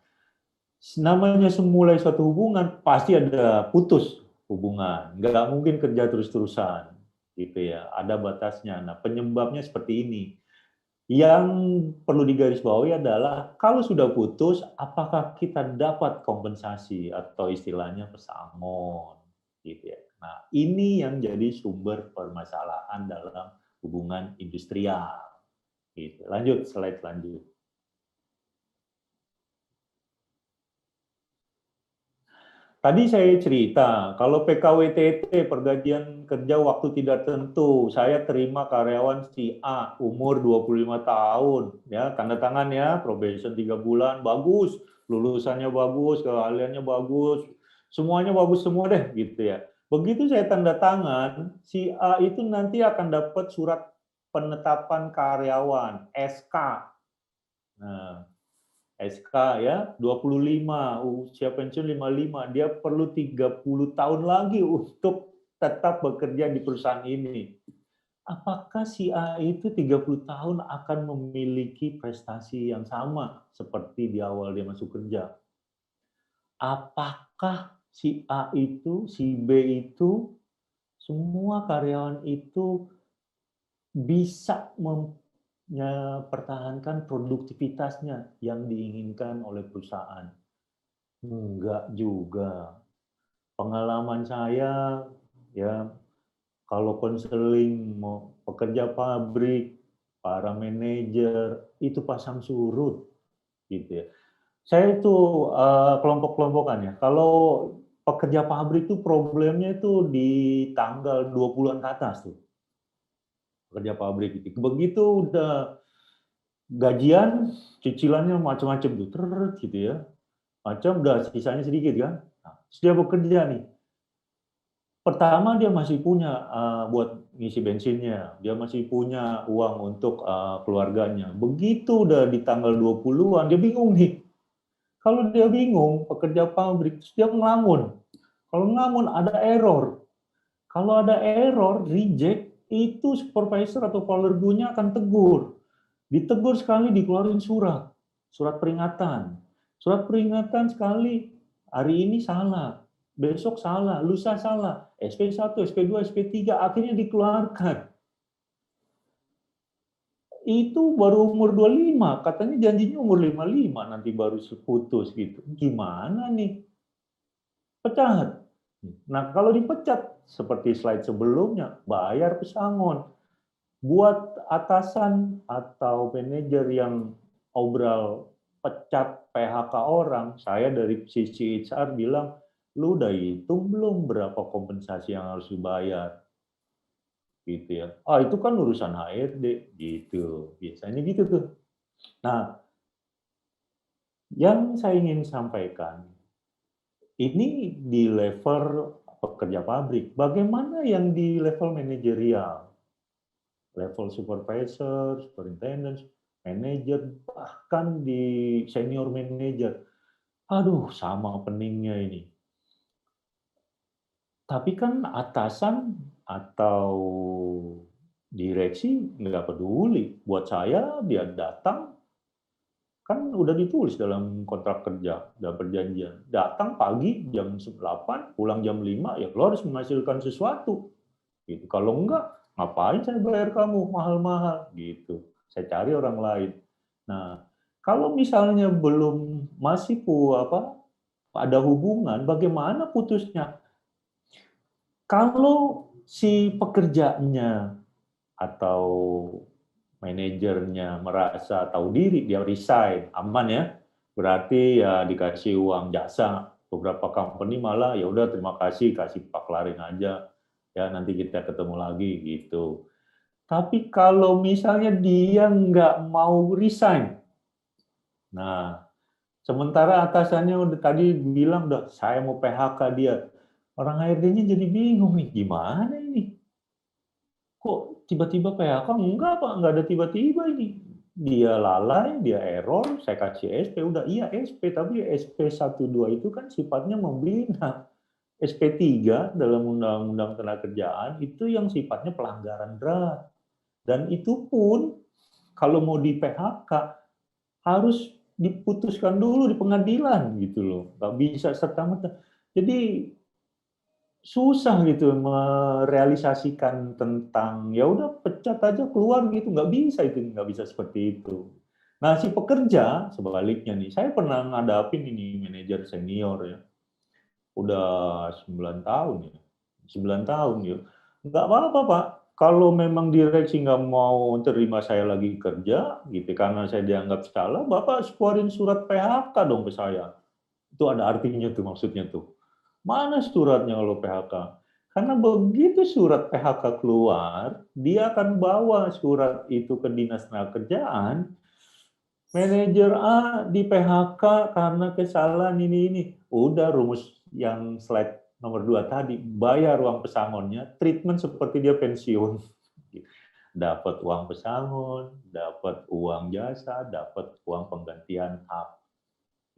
Namanya semulai suatu hubungan, pasti ada putus hubungan. Nggak mungkin kerja terus-terusan. Gitu ya, ada batasnya. Nah, penyebabnya seperti ini. Yang perlu digarisbawahi adalah kalau sudah putus, apakah kita dapat kompensasi atau istilahnya pesangon, gitu ya. Nah, ini yang jadi sumber permasalahan dalam hubungan industrial. Gitu. Lanjut, slide lanjut. Tadi saya cerita, kalau PKWTT, pergantian kerja waktu tidak tentu, saya terima karyawan si A, umur 25 tahun, ya, tanda tangan ya, probation 3 bulan, bagus, lulusannya bagus, keahliannya bagus, semuanya bagus semua deh, gitu ya. Begitu saya tanda tangan, si A itu nanti akan dapat surat penetapan karyawan, SK. Nah, SK ya, 25, usia pensiun 55, dia perlu 30 tahun lagi untuk tetap bekerja di perusahaan ini. Apakah si A itu 30 tahun akan memiliki prestasi yang sama seperti di awal dia masuk kerja? Apakah si A itu, si B itu, semua karyawan itu bisa mempertahankan produktivitasnya yang diinginkan oleh perusahaan? Enggak juga. Pengalaman saya, ya, kalau konseling mau pekerja pabrik, para manajer, itu pasang surut, gitu ya. Saya itu kelompok-kelompokan ya. Kalau pekerja pabrik itu problemnya itu di tanggal 20-an ke atas tuh. Pekerja pabrik itu. Begitu udah gajian, cicilannya macam-macam tuh, gitu ya. Macam udah sisanya sedikit kan. Nah, dia bekerja nih. Pertama dia masih punya buat ngisi bensinnya, dia masih punya uang untuk keluarganya. Begitu udah di tanggal 20-an, dia bingung nih. Kalau dia bingung, pekerja pabrik, terus dia ngelamun. Kalau ngelamun ada error. Kalau ada error, reject, itu supervisor atau powergu-nya akan tegur. Ditegur sekali, dikeluarin surat. Surat peringatan. Surat peringatan sekali, hari ini salah. Besok salah, lusa salah, SP1, SP2, SP3, akhirnya dikeluarkan. Itu baru umur 25, katanya janjinya umur 55, nanti baru putus gitu. Gimana nih? Pecat. Nah, kalau dipecat, seperti slide sebelumnya, bayar pesangon. Buat atasan atau manajer yang obral pecat PHK orang, saya dari sisi HR bilang, lu udah hitung belum berapa kompensasi yang harus dibayar? Gitu ya. Ah, itu kan urusan HRD, gitu. Biasanya gitu tuh. Nah, yang saya ingin sampaikan, ini di level pekerja pabrik. Bagaimana yang di level manajerial? Level supervisor, superintendent, manager, bahkan di senior manager. Aduh, sama peningnya ini. Tapi kan atasan atau direksi nggak peduli. Buat saya dia datang, kan udah ditulis dalam kontrak kerja, dalam perjanjian. Datang pagi jam 8, pulang jam 5, ya lo harus menghasilkan sesuatu. Gitu. Kalau enggak, ngapain saya bayar kamu mahal-mahal? Gitu. Saya cari orang lain. Nah, kalau misalnya belum masih ada hubungan, bagaimana putusnya? Kalau si pekerjanya atau manajernya merasa tahu diri, dia resign, aman ya, berarti ya dikasih uang jasa. Beberapa company malah ya udah terima kasih, kasih paklarin aja, ya nanti kita ketemu lagi gitu. Tapi kalau misalnya dia nggak mau resign, nah sementara atasannya udah tadi bilang, udah saya mau PHK dia, orang HRD-nya jadi bingung nih, gimana ini? Kok tiba-tiba PHK? Enggak Pak, enggak ada tiba-tiba ini. Dia lalai, dia error, saya kasih SP, udah iya SP, tapi SP12 itu kan sifatnya membina. SP3 dalam Undang-Undang Ketenagakerjaan itu yang sifatnya pelanggaran berat. Dan itu pun kalau mau di PHK harus diputuskan dulu di pengadilan gitu loh. Nggak bisa serta-merta. Jadi susah gitu merealisasikan tentang ya udah pecat aja keluar gitu, nggak bisa, itu nggak bisa seperti itu. Nah si pekerja sebaliknya nih, saya pernah ngadapin ini manajer senior ya, udah 9 tahun ya, 9 tahun ya, nggak apa-apa Pak, kalau memang direksi nggak mau terima saya lagi kerja gitu karena saya dianggap salah, Bapak keluarin surat PHK dong ke saya. Itu ada artinya tuh, maksudnya tuh. Mana suratnya kalau PHK? Karena begitu surat PHK keluar, dia akan bawa surat itu ke Dinas Tenagakerjaan, manajer A di PHK karena kesalahan ini. Udah rumus yang slide nomor 2 tadi, bayar uang pesangonnya, treatment seperti dia pensiun. Dapat uang pesangon, dapat uang jasa, dapat uang penggantian hak.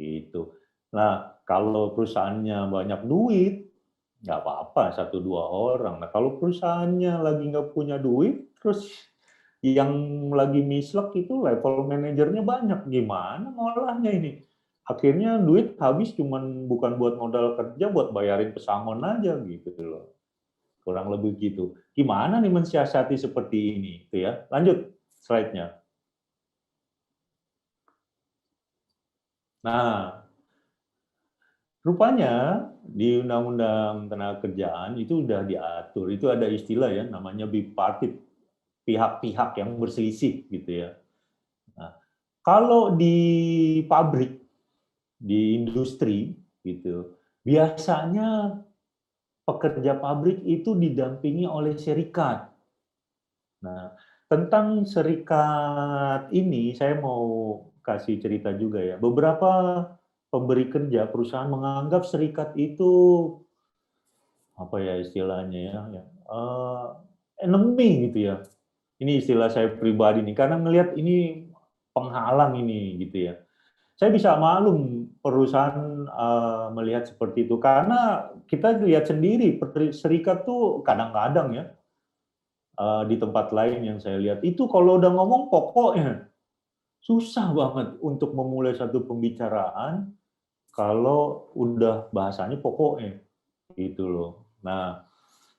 Gitu. Nah, kalau perusahaannya banyak duit, nggak apa-apa, 1-2 orang. Nah, kalau perusahaannya lagi nggak punya duit, terus yang lagi mislek itu level manajernya banyak, gimana ngolahnya ini? Akhirnya duit habis cuman bukan buat modal kerja, buat bayarin pesangon aja gitu loh. Kurang lebih gitu. Gimana nih mensiasati seperti ini? Itu ya. Lanjut slide-nya. Nah, rupanya di Undang-Undang Ketenagakerjaan itu sudah diatur, itu ada istilah ya namanya bipartit, pihak-pihak yang berselisih gitu ya. Nah, kalau di pabrik, di industri gitu, biasanya pekerja pabrik itu didampingi oleh serikat. Nah, tentang serikat ini saya mau kasih cerita juga ya. Beberapa pemberi kerja perusahaan menganggap serikat itu apa ya istilahnya ya, enemy gitu ya. Ini istilah saya pribadi nih karena melihat ini penghalang ini gitu ya. Saya bisa maklum perusahaan melihat seperti itu karena kita lihat sendiri serikat tuh kadang-kadang ya di tempat lain yang saya lihat itu kalau udah ngomong pokoknya susah banget untuk memulai satu pembicaraan kalau udah bahasanya pokoknya gitu loh. Nah,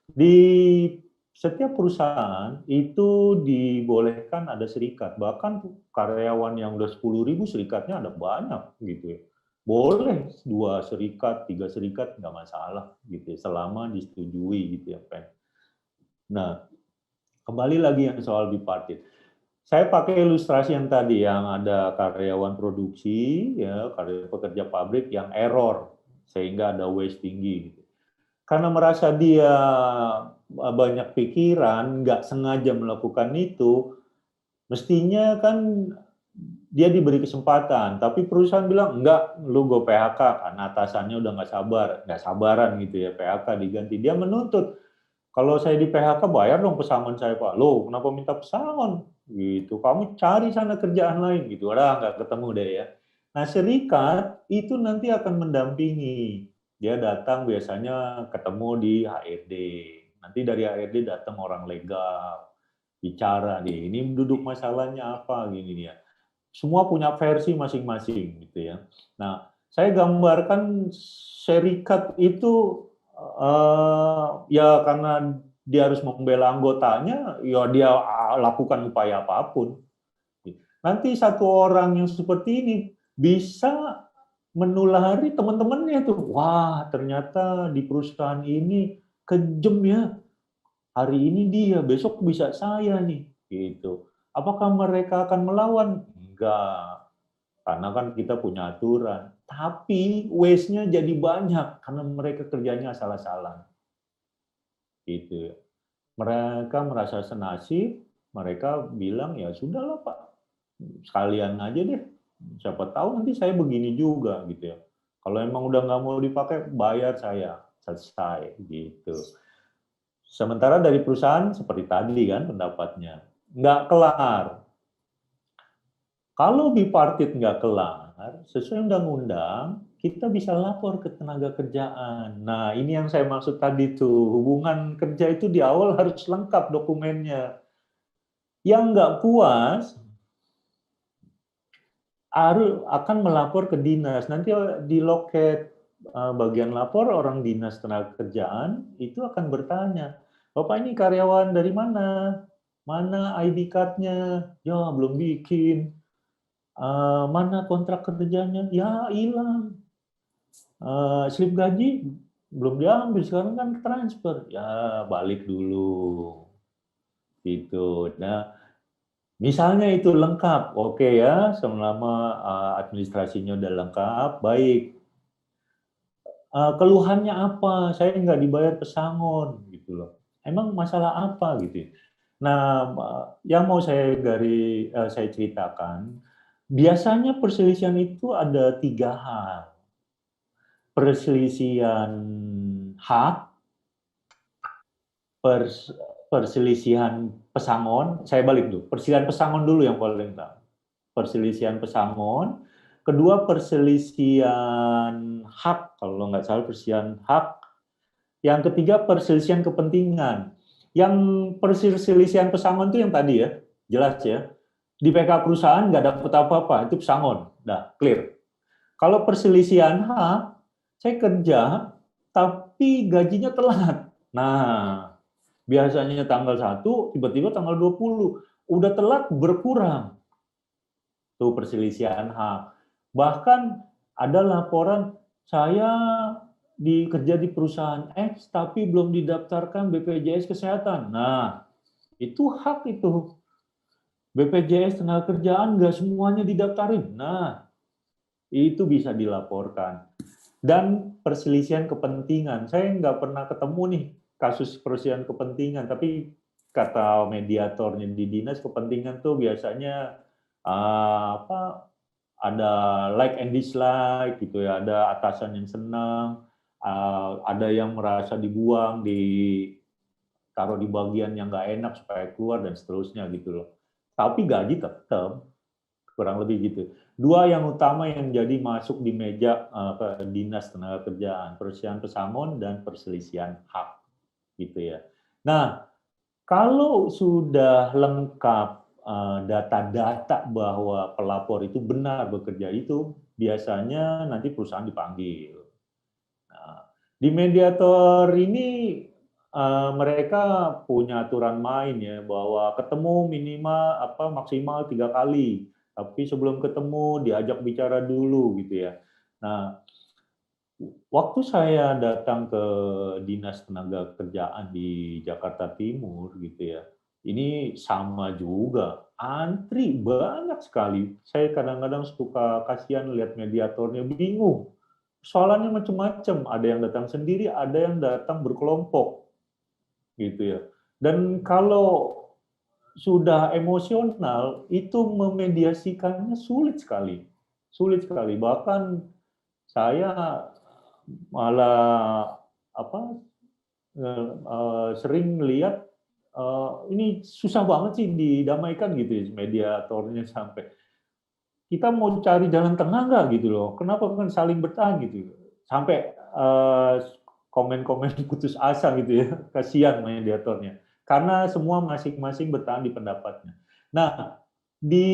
di setiap perusahaan itu dibolehkan ada serikat, bahkan karyawan yang udah 10.000 serikatnya ada banyak gitu ya. Boleh 2 serikat, 3 serikat nggak masalah gitu ya, selama disetujui gitu ya, Pen. Nah, kembali lagi yang soal bipartit. Saya pakai ilustrasi yang tadi yang ada karyawan produksi, ya, pekerja pabrik yang error sehingga ada waste tinggi. Gitu. Karena merasa dia banyak pikiran, nggak sengaja melakukan itu, mestinya kan dia diberi kesempatan. Tapi perusahaan bilang enggak, lu gue PHK karena atasannya udah nggak sabaran gitu ya, PHK diganti. Dia menuntut kalau saya di PHK bayar dong pesangon saya Pak. Loh kenapa minta pesangon? Gitu. Kamu cari sana kerjaan lain gitu. Udah nggak ketemu deh ya. Nah serikat itu nanti akan mendampingi. Dia datang biasanya ketemu di HRD. Nanti dari HRD datang orang legal. Bicara nih, ini duduk masalahnya apa gini ya. Semua punya versi masing-masing gitu ya. Nah, saya gambarkan serikat itu ya karena dia harus membela anggotanya, ya dia lakukan upaya apapun. Nanti satu orang yang seperti ini bisa menulari teman-temannya tuh. Wah, ternyata di perusahaan ini kejam ya. Hari ini dia, besok bisa saya nih, gitu. Apakah mereka akan melawan? Enggak, karena kan kita punya aturan. Tapi waste-nya jadi banyak karena mereka kerjanya asal-asalan. Gitu. Mereka merasa senasib, mereka bilang ya sudahlah Pak, sekalian aja deh. Siapa tahu nanti saya begini juga gitu ya. Kalau emang udah nggak mau dipakai, bayar saya, selesai gitu. Sementara dari perusahaan seperti tadi kan pendapatnya nggak kelar. Kalau bipartit nggak kelar, sesuai undang-undang, kita bisa lapor ke tenaga kerjaan. Nah, ini yang saya maksud tadi tuh, hubungan kerja itu di awal harus lengkap dokumennya. Yang nggak puas, akan melapor ke dinas. Nanti di loket bagian lapor, orang dinas tenaga kerjaan itu akan bertanya, Bapak ini karyawan dari mana? Mana ID card-nya? Ya, belum bikin. Mana kontrak kerjanya? Ya hilang. Slip gaji belum diambil, sekarang kan transfer. Ya balik dulu. Gitu. Nah, misalnya itu lengkap, oke ya, selama administrasinya udah lengkap, baik. Keluhannya apa? Saya nggak dibayar pesangon, gitu loh. Emang masalah apa gitu? Nah, yang mau saya saya ceritakan, biasanya perselisihan itu ada 3 hal. Perselisihan hak, perselisihan pesangon, saya balik dulu. Perselisihan pesangon dulu yang paling utama. Perselisihan pesangon, kedua perselisihan hak, kalau nggak salah perselisihan hak, yang ketiga perselisihan kepentingan. Yang perselisihan pesangon itu yang tadi ya, jelas ya. Di PK perusahaan nggak dapat apa-apa, itu pesangon, dah clear. Kalau perselisihan hak, saya kerja tapi gajinya telat. Nah, biasanya tanggal 1, tiba-tiba tanggal 20, udah telat berkurang. Itu perselisihan hak. Bahkan ada laporan saya kerja di perusahaan X tapi belum didaftarkan BPJS Kesehatan. Nah, itu hak itu. BPJS tenaga kerjaan nggak semuanya didaftarin. Nah, itu bisa dilaporkan. dan perselisihan kepentingan. Saya nggak pernah ketemu nih kasus perselisihan kepentingan, tapi kata mediatornya di dinas kepentingan tuh biasanya apa, ada like and dislike gitu ya, ada atasan yang senang, ada yang merasa dibuang, ditaruh di bagian yang nggak enak supaya keluar dan seterusnya gitu loh. Tapi gaji tetap, kurang lebih gitu. Dua yang utama yang jadi masuk di meja dinas tenaga kerjaan, perselisihan pesangon dan perselisihan hak gitu ya. Nah, kalau sudah lengkap data-data bahwa pelapor itu benar bekerja itu, biasanya nanti perusahaan dipanggil. Nah, di mediator ini mereka punya aturan main ya, bahwa ketemu minimal maksimal 3 kali. Tapi sebelum ketemu diajak bicara dulu gitu ya. Nah, waktu saya datang ke Dinas Tenaga Kerjaan di Jakarta Timur gitu ya, ini sama juga, antri banyak sekali. Saya kadang-kadang suka kasihan lihat mediatornya, bingung. Soalannya macam-macam, ada yang datang sendiri, ada yang datang berkelompok gitu ya. Dan kalau sudah emosional, itu memediasikannya sulit sekali. Sulit sekali. Bahkan saya malah sering melihat ini susah banget sih didamaikan gitu ya, mediatornya sampai kita mau cari jalan tengah nggak gitu loh. Kenapa kan saling bertahan gitu. Sampai komen-komen putus asa gitu ya, kasihan mediatornya. Karena semua masing-masing bertahan di pendapatnya. Nah, di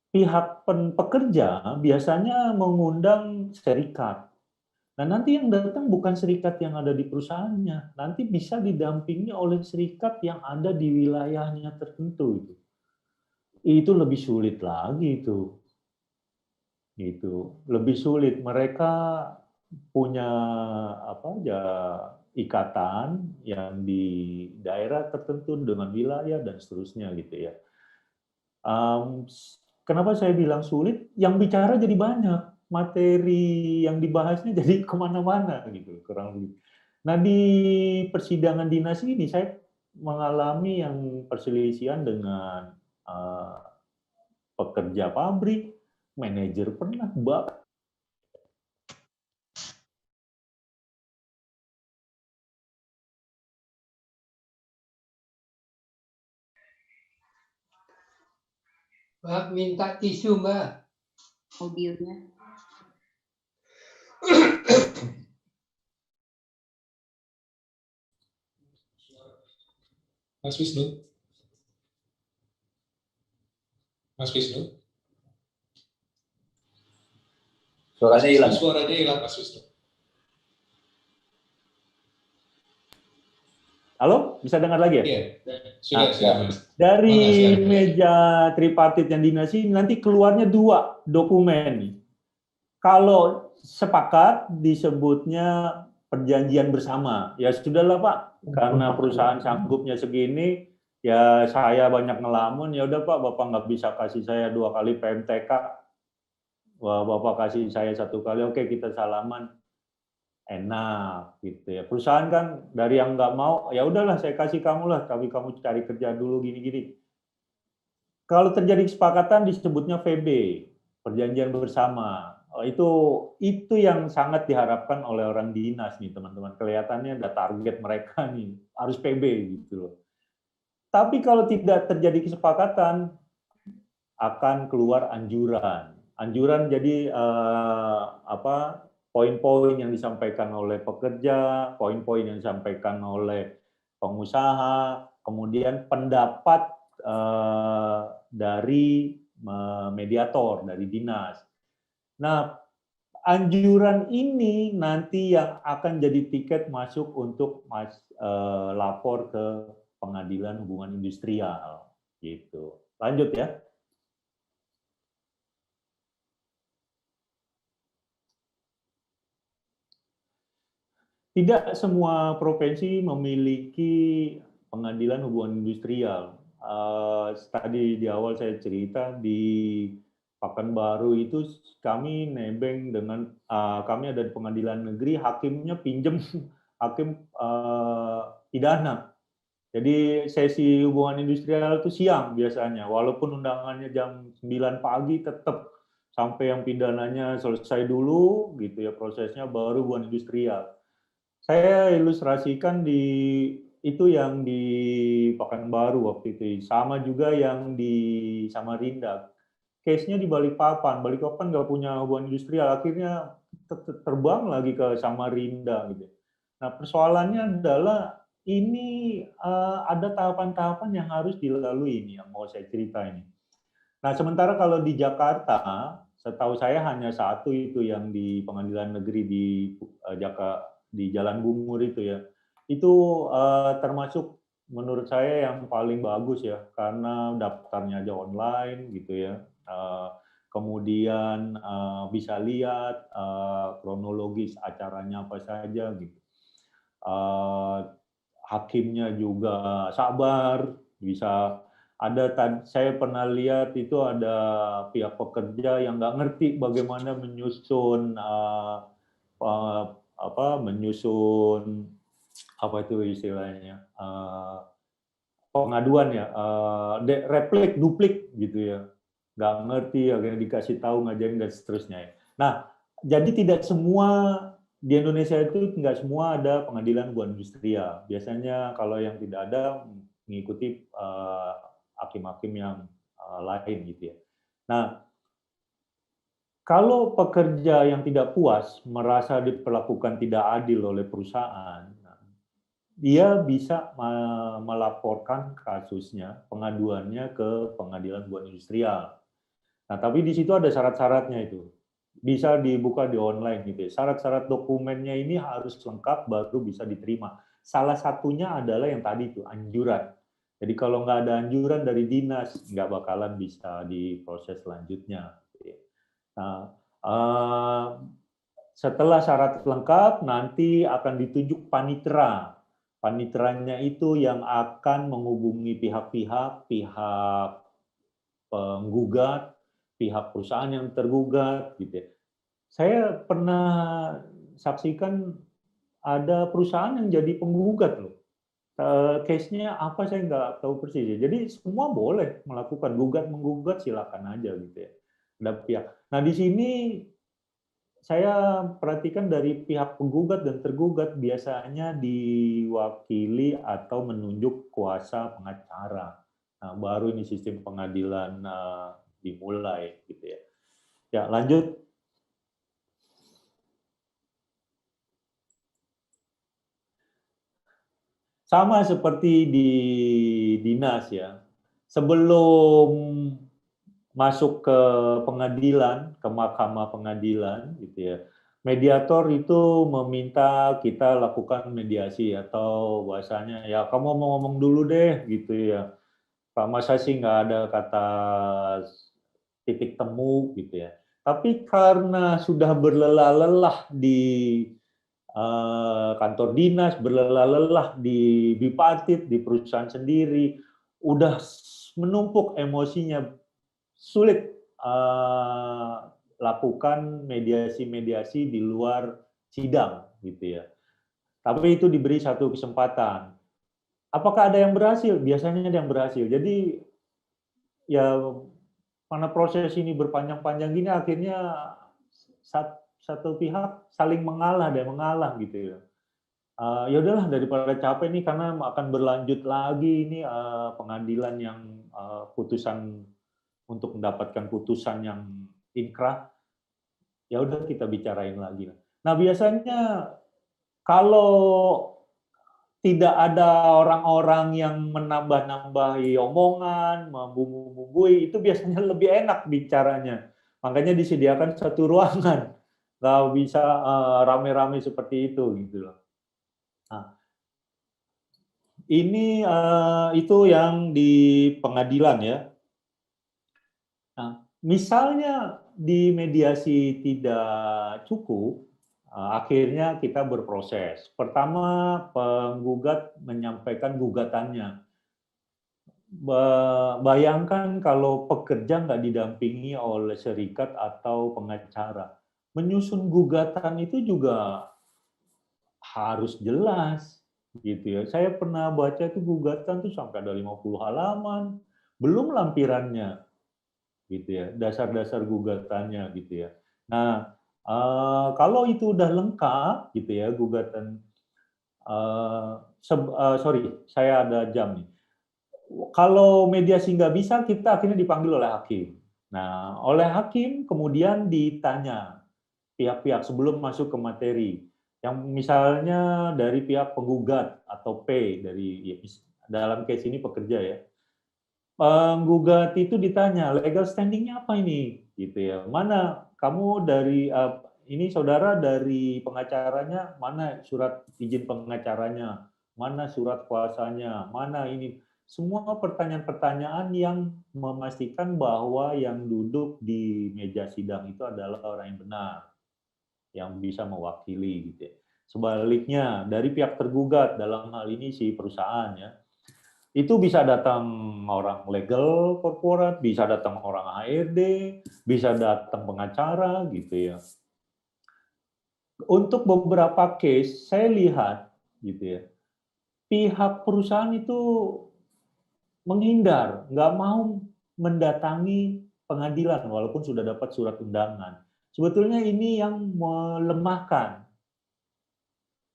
pihak pekerja biasanya mengundang serikat. Nah, nanti yang datang bukan serikat yang ada di perusahaannya, nanti bisa didampingi oleh serikat yang ada di wilayahnya tertentu. Itu lebih sulit lagi itu. Gitu. Lebih sulit. Mereka punya ikatan yang di daerah tertentu dengan wilayah dan seterusnya gitu ya. Kenapa saya bilang sulit? Yang bicara jadi banyak, materi yang dibahasnya jadi kemana-mana gitu, kurang lebih. Nah di persidangan dinas ini saya mengalami yang perselisihan dengan pekerja pabrik, manajer pernah, Mbak, minta tisu, Mbak. Mobilnya. Mas Wisnu? Mas Wisnu? Suaranya hilang. Suaranya hilang, Mas Wisnu. Halo, bisa dengar lagi ya? Iya, sudah, Mas. Dari silakan. meja tripartit yang dinas ini nanti keluarnya 2 dokumen. Kalau sepakat disebutnya perjanjian bersama. Ya sudahlah Pak, karena perusahaan sanggupnya segini, ya saya banyak ngelamun, ya udah Pak, Bapak nggak bisa kasih saya 2 kali PMTK, Bapak kasih saya 1 kali, oke kita salaman. Enak gitu ya. Perusahaan kan dari yang nggak mau, ya udahlah saya kasih kamu lah, tapi kamu cari kerja dulu gini-gini. Kalau terjadi kesepakatan disebutnya VB, perjanjian bersama. Itu yang sangat diharapkan oleh orang dinas nih teman-teman. Kelihatannya ada target mereka nih, harus PB gitu loh. Tapi kalau tidak terjadi kesepakatan, akan keluar anjuran. Anjuran jadi poin-poin yang disampaikan oleh pekerja, poin-poin yang disampaikan oleh pengusaha, kemudian pendapat dari mediator, dari dinas. Nah, anjuran ini nanti yang akan jadi tiket masuk untuk lapor ke pengadilan hubungan industrial. Gitu. Lanjut ya. Tidak semua provinsi memiliki pengadilan hubungan industrial. Tadi di awal saya cerita di Pekanbaru itu kami nebeng dengan kami ada di pengadilan negeri, hakimnya pinjem hakim pidana. Jadi sesi hubungan industrial itu siang biasanya, walaupun undangannya jam 9 pagi tetap sampai yang pidananya selesai dulu gitu ya prosesnya baru hubungan industrial. Saya ilustrasikan di itu yang di Pekanbaru waktu itu, sama juga yang di Samarinda. Case-nya di Balikpapan. Balikpapan nggak punya hubungan industrial, akhirnya terbang lagi ke Samarinda gitu. Nah, persoalannya adalah ini ada tahapan-tahapan yang harus dilalui ini yang mau saya cerita ini. Nah, sementara kalau di Jakarta, setahu saya hanya satu itu yang di Pengadilan Negeri di Jalan Bungur itu ya. Itu termasuk menurut saya yang paling bagus ya, karena daftarnya aja online gitu ya. Kemudian bisa lihat kronologis acaranya apa saja gitu. Hakimnya juga sabar, bisa ada. Saya pernah lihat itu ada pihak pekerja yang nggak ngerti bagaimana menyusun menyusun apa itu istilahnya pengaduan ya, replik duplik gitu ya, nggak ngerti akhirnya dikasih tahu ngajarin dan seterusnya ya. Nah, jadi tidak semua di Indonesia itu nggak semua ada pengadilan hubungan industrial. Biasanya kalau yang tidak ada mengikuti hakim-hakim yang lain gitu ya. Nah, kalau pekerja yang tidak puas merasa diperlakukan tidak adil oleh perusahaan, dia bisa melaporkan kasusnya, pengaduannya ke pengadilan hubungan industrial. Nah, tapi di situ ada syarat-syaratnya itu. Bisa dibuka di online gitu ya. Syarat-syarat dokumennya ini harus lengkap baru bisa diterima. Salah satunya adalah yang tadi itu, anjuran. Jadi kalau nggak ada anjuran dari dinas, nggak bakalan bisa diproses selanjutnya. Nah, setelah syarat lengkap, nanti akan ditunjuk panitera. Paniteranya itu yang akan menghubungi pihak-pihak penggugat, pihak perusahaan yang tergugat, gitu ya. Saya pernah saksikan ada perusahaan yang jadi penggugat loh. Case-nya apa saya nggak tahu persis. Jadi semua boleh melakukan gugat-menggugat silakan aja gitu ya. Ada pihak. Nah di sini saya perhatikan dari pihak penggugat dan tergugat biasanya diwakili atau menunjuk kuasa pengacara. Nah, baru ini sistem pengadilan dimulai gitu ya. Ya, lanjut. Sama seperti di dinas ya. Sebelum masuk ke pengadilan, ke mahkamah pengadilan gitu ya. Mediator itu meminta kita lakukan mediasi atau bahasanya ya kamu mau ngomong dulu deh gitu ya. Pak masa sih nggak ada kata titik temu gitu ya. Tapi karena sudah berlelah-lelah di kantor dinas, berlelah-lelah di bipartit, di perusahaan sendiri, udah menumpuk emosinya, sulit lakukan mediasi-mediasi di luar sidang gitu ya. Tapi itu diberi satu kesempatan. Apakah ada yang berhasil? Biasanya ada yang berhasil. Jadi ya karena proses ini berpanjang-panjang gini akhirnya satu pihak saling mengalah dan mengalah gitu ya. Ya udahlah daripada capek nih karena akan berlanjut lagi ini pengadilan yang putusan untuk mendapatkan putusan yang inkrah, ya udah kita bicarain lagi. Nah biasanya kalau tidak ada orang-orang yang menambah-nambahi omongan, membumbu-bumbui, itu biasanya lebih enak bicaranya. Makanya disediakan satu ruangan, nggak bisa rame-rame seperti itu gitu loh. Nah, ini itu yang di pengadilan ya. Nah, misalnya di mediasi tidak cukup, akhirnya kita berproses. Pertama, penggugat menyampaikan gugatannya. bayangkan kalau pekerja nggak didampingi oleh serikat atau pengacara. Menyusun gugatan itu juga harus jelas gitu ya. Saya pernah baca itu gugatan tuh sampai ada 50 halaman, belum lampirannya gitu ya, dasar-dasar gugatannya gitu ya. Nah, kalau itu udah lengkap gitu ya gugatan, sorry, saya ada jam nih. Kalau mediasi nggak bisa, kita akhirnya dipanggil oleh hakim. Nah, oleh hakim kemudian ditanya pihak-pihak sebelum masuk ke materi. Yang misalnya dari pihak penggugat atau P dari ya, dalam case ini pekerja ya. Penggugat itu ditanya legal standing-nya apa ini, gitu ya. Mana kamu dari ini saudara dari pengacaranya, mana surat izin pengacaranya, mana surat kuasanya, mana ini. Semua pertanyaan-pertanyaan yang memastikan bahwa yang duduk di meja sidang itu adalah orang yang benar, yang bisa mewakili gitu ya. Sebaliknya dari pihak tergugat dalam hal ini si perusahaan ya, itu bisa datang orang legal corporate, bisa datang orang HRD, bisa datang pengacara gitu ya. Untuk beberapa case saya lihat gitu ya, pihak perusahaan itu menghindar, nggak mau mendatangi pengadilan walaupun sudah dapat surat undangan. Sebetulnya ini yang melemahkan.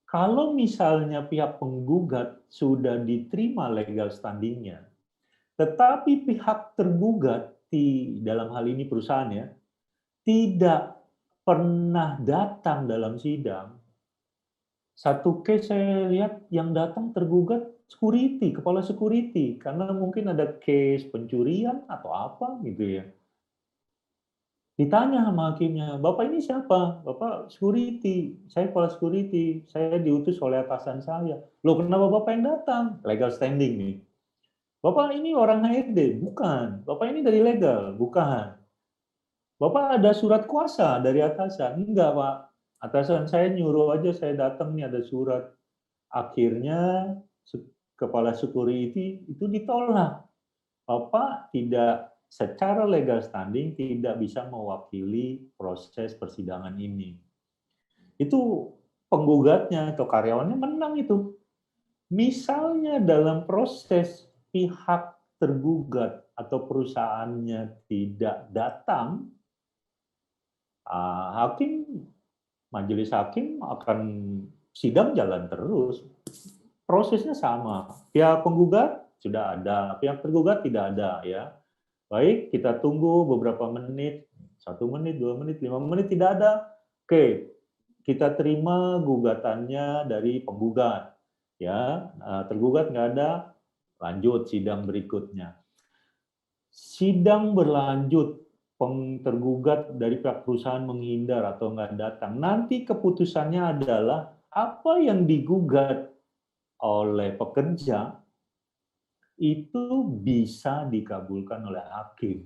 Kalau misalnya pihak penggugat sudah diterima legal standing-nya, tetapi pihak tergugat di dalam hal ini perusahaan ya, tidak pernah datang dalam sidang. Satu case saya lihat yang datang tergugat security, kepala security, karena mungkin ada case pencurian atau apa gitu ya. Ditanya sama hakimnya, Bapak ini siapa? Bapak security, saya kepala security, saya diutus oleh atasan saya. Loh kenapa Bapak yang datang? Legal standing nih. Bapak ini orang HRD? Bukan. Bapak ini dari legal? Bukan. Bapak ada surat kuasa dari atasan? Enggak Pak. Atasan saya nyuruh aja saya datang nih ada surat. Akhirnya kepala security itu ditolak. Bapak tidak secara legal standing tidak bisa mewakili proses persidangan ini. Itu penggugatnya atau karyawannya menang itu. Misalnya dalam proses pihak tergugat atau perusahaannya tidak datang, majelis hakim akan sidang jalan terus. Prosesnya sama. Pihak penggugat sudah ada, pihak tergugat tidak ada ya. Baik, kita tunggu beberapa menit, 1 menit, 2 menit, 5 menit tidak ada. Oke, kita terima gugatannya dari penggugat. Ya, tergugat nggak ada, lanjut sidang berikutnya. Sidang berlanjut, tergugat dari pihak perusahaan menghindar atau nggak datang. Nanti keputusannya adalah apa yang digugat oleh pekerja itu bisa dikabulkan oleh hakim.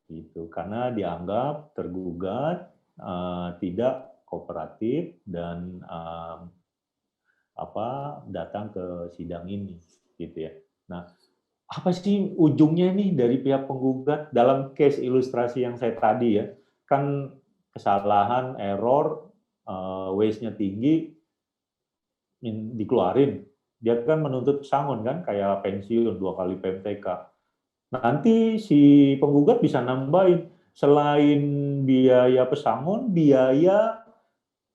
Itu karena dianggap tergugat tidak kooperatif dan datang ke sidang ini gitu ya. Nah, apa sih ujungnya nih dari pihak penggugat dalam case ilustrasi yang saya tadi ya, kan kesalahan, error, waste-nya tinggi, dikeluarin. Dia kan menuntut pesangon kan, kayak pensiun 2 kali PMTK. Nanti si penggugat bisa nambahin, selain biaya pesangon, biaya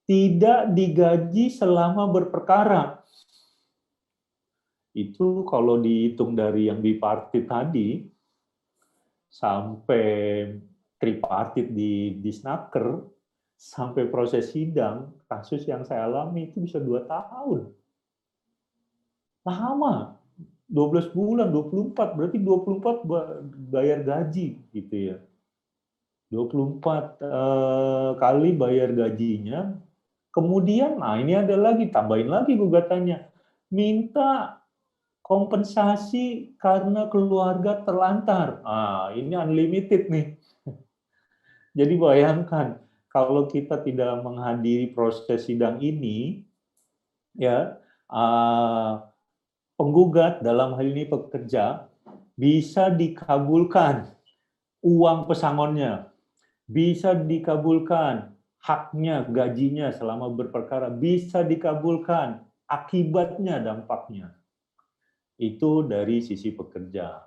tidak digaji selama berperkara. Itu kalau dihitung dari yang bipartit tadi, sampai tripartit di Disnaker, sampai proses sidang, kasus yang saya alami itu bisa 2 tahun. Lama, 12 bulan, 24, berarti 24 bayar gaji gitu ya. 24 kali bayar gajinya, kemudian, nah ini ada lagi, tambahin lagi gugatannya, minta kompensasi karena keluarga terlantar. Ah, ini unlimited nih. Jadi bayangkan, kalau kita tidak menghadiri proses sidang ini, ya penggugat dalam hal ini pekerja bisa dikabulkan uang pesangonnya, bisa dikabulkan haknya, gajinya selama berperkara, bisa dikabulkan akibatnya, dampaknya. Itu dari sisi pekerja.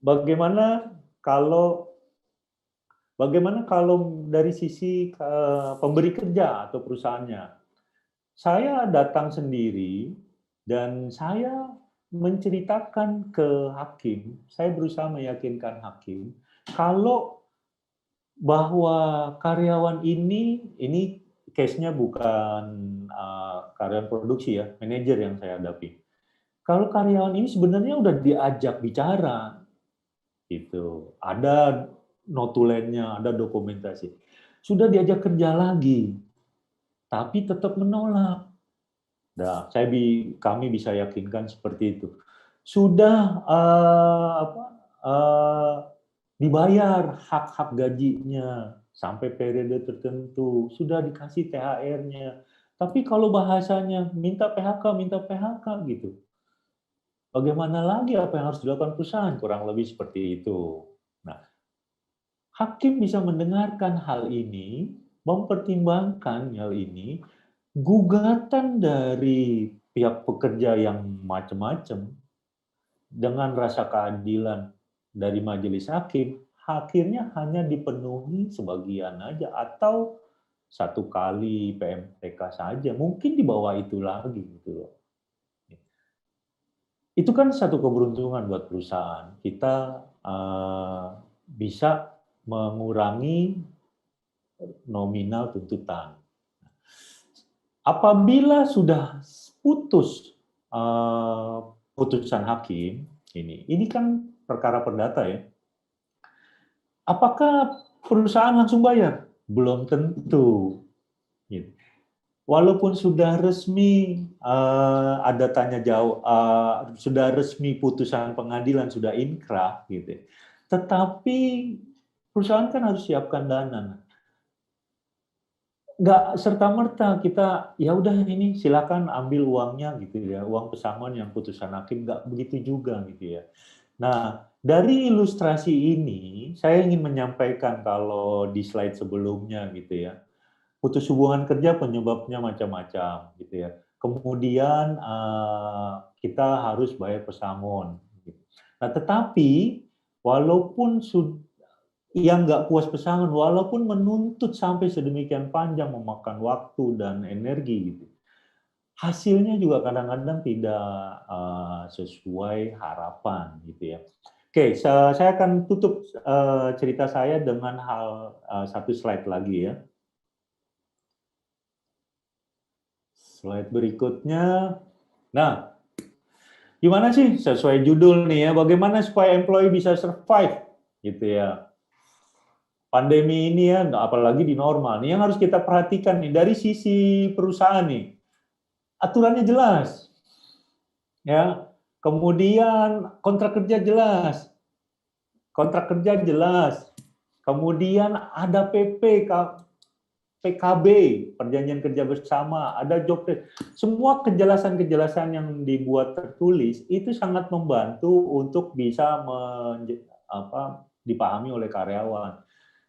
Bagaimana kalau dari sisi pemberi kerja atau perusahaannya? Saya datang sendiri dan saya menceritakan ke hakim, saya berusaha meyakinkan hakim kalau bahwa karyawan ini case-nya bukan karyawan produksi ya, manajer yang saya hadapi. Kalau karyawan ini sebenarnya udah diajak bicara, gitu. Ada notulennya, ada dokumentasi. Sudah diajak kerja lagi, tapi tetap menolak. Nah, kami bisa yakinkan seperti itu. Sudah dibayar hak-hak gajinya sampai periode tertentu, sudah dikasih THR-nya. Tapi kalau bahasanya minta PHK gitu. Bagaimana lagi apa yang harus dilakukan perusahaan? Kurang lebih seperti itu. Nah, hakim bisa mendengarkan hal ini, mempertimbangkan hal ini, gugatan dari pihak pekerja yang macam-macam dengan rasa keadilan dari majelis hakim, akhirnya hanya dipenuhi sebagian aja atau satu kali PMTK saja, mungkin di bawah itu lagi gitu loh. Itu kan satu keberuntungan buat perusahaan. Kita bisa mengurangi nominal tuntutan. Apabila sudah putus putusan hakim, ini kan perkara perdata ya. Apakah perusahaan langsung bayar? Belum tentu. Gitu. Walaupun sudah resmi ada tanya jawab, sudah resmi putusan pengadilan, sudah inkrah, gitu. Tetapi perusahaan kan harus siapkan dana. Nggak serta-merta kita, ya udah ini silakan ambil uangnya gitu ya, uang pesangon yang putusan hakim, nggak begitu juga gitu ya. Nah, dari ilustrasi ini, saya ingin menyampaikan kalau di slide sebelumnya gitu ya, putus hubungan kerja penyebabnya macam-macam gitu ya. Kemudian kita harus bayar pesangon. Gitu. Nah, tetapi walaupun yang nggak puas pesangon, walaupun menuntut sampai sedemikian panjang memakan waktu dan energi gitu, hasilnya juga kadang-kadang tidak sesuai harapan gitu ya. Oke, saya akan tutup cerita saya dengan satu slide lagi ya. Slide berikutnya. Nah, gimana sih sesuai judul nih ya, bagaimana supaya employee bisa survive gitu ya. Pandemi ini ya, apalagi di normal. Nih yang harus kita perhatikan nih dari sisi perusahaan nih. Aturannya jelas. Ya. Kemudian kontrak kerja jelas. Kontrak kerja jelas. Kemudian ada PKB, perjanjian kerja bersama, ada job desk. Semua kejelasan-kejelasan yang dibuat tertulis itu sangat membantu untuk bisa dipahami oleh karyawan.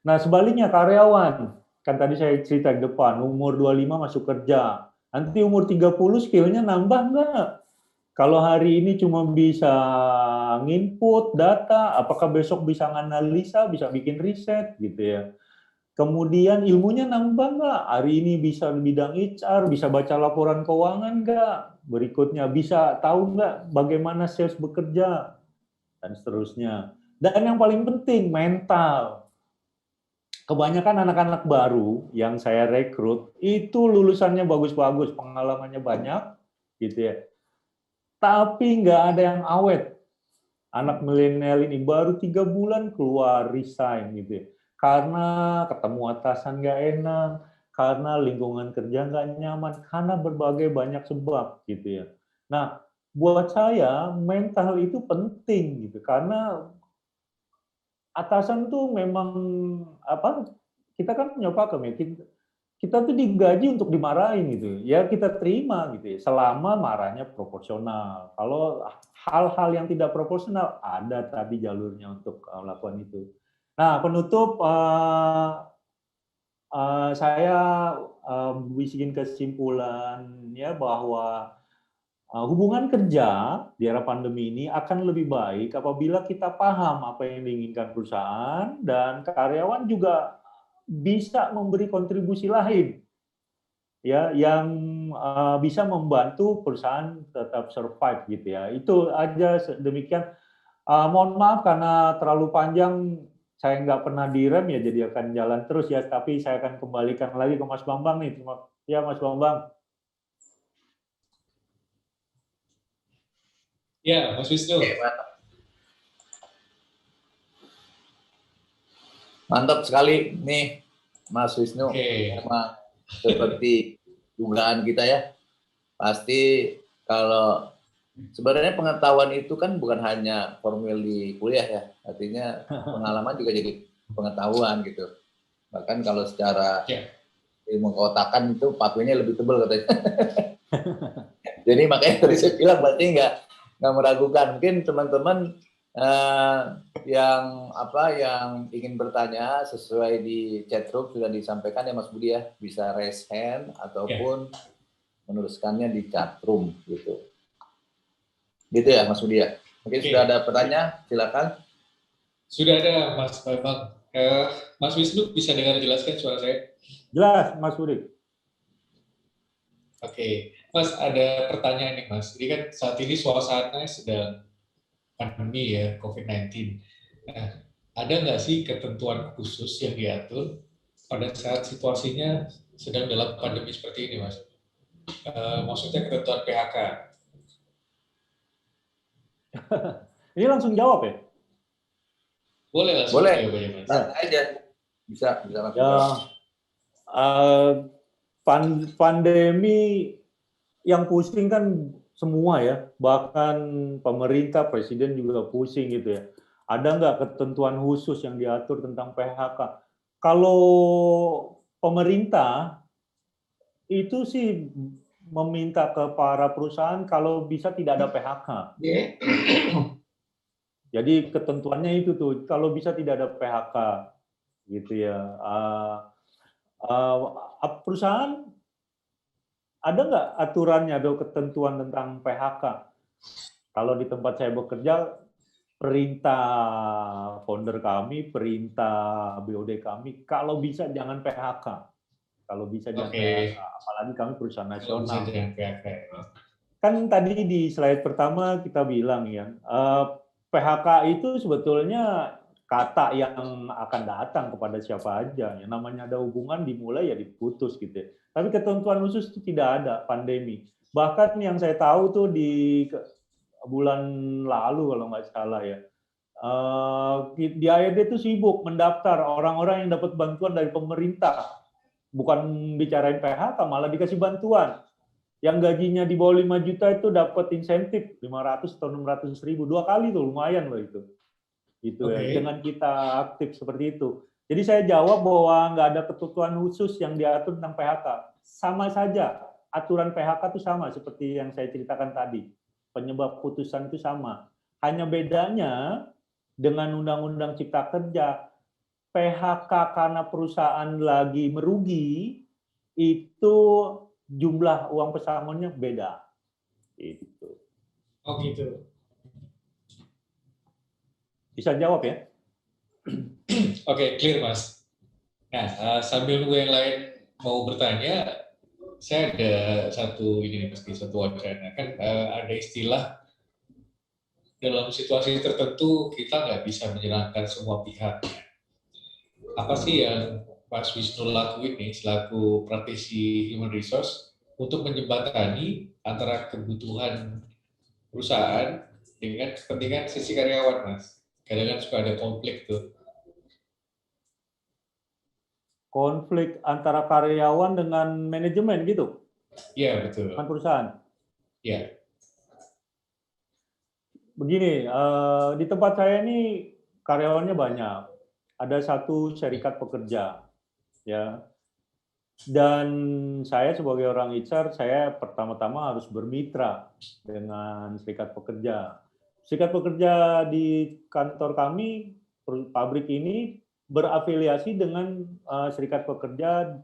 Nah, sebaliknya karyawan, kan tadi saya cerita di depan, umur 25 masuk kerja. Nanti umur 30 skillnya nambah nggak? Kalau hari ini cuma bisa nginput data, apakah besok bisa analisa, bisa bikin riset gitu ya. Kemudian ilmunya nambah nggak? Hari ini bisa bidang HR, bisa baca laporan keuangan nggak? Berikutnya bisa tahu nggak bagaimana sales bekerja? Dan seterusnya. Dan yang paling penting, mental. Kebanyakan anak-anak baru yang saya rekrut, itu lulusannya bagus-bagus, pengalamannya banyak, gitu ya. Tapi nggak ada yang awet. Anak milenial ini baru 3 bulan keluar resign gitu ya. Karena ketemu atasan nggak enak, karena lingkungan kerja nggak nyaman, karena berbagai banyak sebab gitu ya. Nah, buat saya mental itu penting gitu, karena atasan tuh memang kita kan punya pakem ya, kita tuh digaji untuk dimarahin gitu. Ya kita terima gitu ya, selama marahnya proporsional. Kalau hal-hal yang tidak proporsional, ada tadi jalurnya untuk melakukan itu. Nah, penutup, saya bikin kesimpulannya bahwa hubungan kerja di era pandemi ini akan lebih baik apabila kita paham apa yang diinginkan perusahaan dan karyawan juga bisa memberi kontribusi lain ya yang bisa membantu perusahaan tetap survive gitu ya. Itu aja demikian. Mohon maaf karena terlalu panjang, saya nggak pernah direm ya, jadi akan jalan terus ya. Tapi saya akan kembalikan lagi ke Mas Bambang nih. Ya Mas Bambang. Ya, Mas Wisnu. Oke, mantap sekali nih Mas Wisnu. Memang seperti dugaan kita ya. Pasti kalau sebenarnya pengetahuan itu kan bukan hanya formil di kuliah ya. Artinya pengalaman juga jadi pengetahuan gitu. Bahkan kalau secara ilmu keotakan itu pathway-nya lebih tebal katanya. Jadi makanya tadi saya bilang berarti nggak meragukan. Mungkin teman-teman yang ingin bertanya sesuai di chat room sudah disampaikan ya Mas Budi ya, bisa raise hand ataupun menuliskannya di chat room gitu. Gitu ya Mas Budi ya. Mungkin sudah ada pertanyaan, silakan. Sudah ada Mas Bambang. Mas Wisnu bisa dengar jelaskan suara saya? Jelas Mas Budi. Oke, Mas ada pertanyaan nih Mas. Jadi kan saat ini suasananya sedang pandemi ya, COVID-19. Nah, ada nggak sih ketentuan khusus yang diatur pada saat situasinya sedang dalam pandemi seperti ini, Mas? Maksudnya ketentuan PHK. Ini langsung jawab ya? Boleh langsung jawab aja, Mas. Santai aja. Bisa langsung ya, jawab. Pandemi yang pusing kan semua ya, bahkan pemerintah, presiden juga pusing gitu ya. Ada nggak ketentuan khusus yang diatur tentang PHK? Kalau pemerintah itu sih meminta ke para perusahaan kalau bisa tidak ada PHK. Jadi ketentuannya itu tuh, kalau bisa tidak ada PHK gitu ya. Perusahaan ada nggak aturannya atau ketentuan tentang PHK? Kalau di tempat saya bekerja, perintah founder kami, perintah BOD kami, kalau bisa jangan PHK. Kalau bisa jangan PHK, apalagi kami perusahaan nasional. Kan tadi di slide pertama kita bilang ya, PHK itu sebetulnya kata yang akan datang kepada siapa aja. Yang namanya ada hubungan dimulai ya diputus gitu ya. Tapi ketentuan khusus itu tidak ada pandemi. Bahkan yang saya tahu tuh di bulan lalu kalau nggak salah ya, di ARD itu sibuk mendaftar orang-orang yang dapat bantuan dari pemerintah. Bukan bicarain PHK, malah dikasih bantuan. Yang gajinya di bawah 5 juta itu dapat insentif 500 atau 600 ribu. 2 kali tuh, lumayan loh itu. Gitu ya, dengan kita aktif seperti itu. Jadi saya jawab bahwa nggak ada ketentuan khusus yang diatur tentang PHK. Sama saja, aturan PHK itu sama seperti yang saya ceritakan tadi. Penyebab putusan itu sama. Hanya bedanya dengan Undang-Undang Cipta Kerja, PHK karena perusahaan lagi merugi, itu jumlah uang pesangonnya beda. Itu. Oh gitu. Bisa jawab ya? Oke, clear Mas. Nah, sambil nunggu yang lain mau bertanya, saya ada satu wacana. Kan ada istilah dalam situasi tertentu kita nggak bisa menyenangkan semua pihak. Apa sih yang Mas Wisnu lakuin nih selaku praktisi human resource untuk menjembatani antara kebutuhan perusahaan dengan kepentingan sisi karyawan, Mas? Kadang-kadang suka ada konflik tuh. Konflik antara karyawan dengan manajemen gitu? Iya, betul. Dengan perusahaan? Iya. Begini, di tempat saya ini karyawannya banyak. Ada satu serikat pekerja, ya. Dan saya sebagai orang HR, saya pertama-tama harus bermitra dengan serikat pekerja. Serikat pekerja di kantor kami, pabrik ini berafiliasi dengan serikat pekerja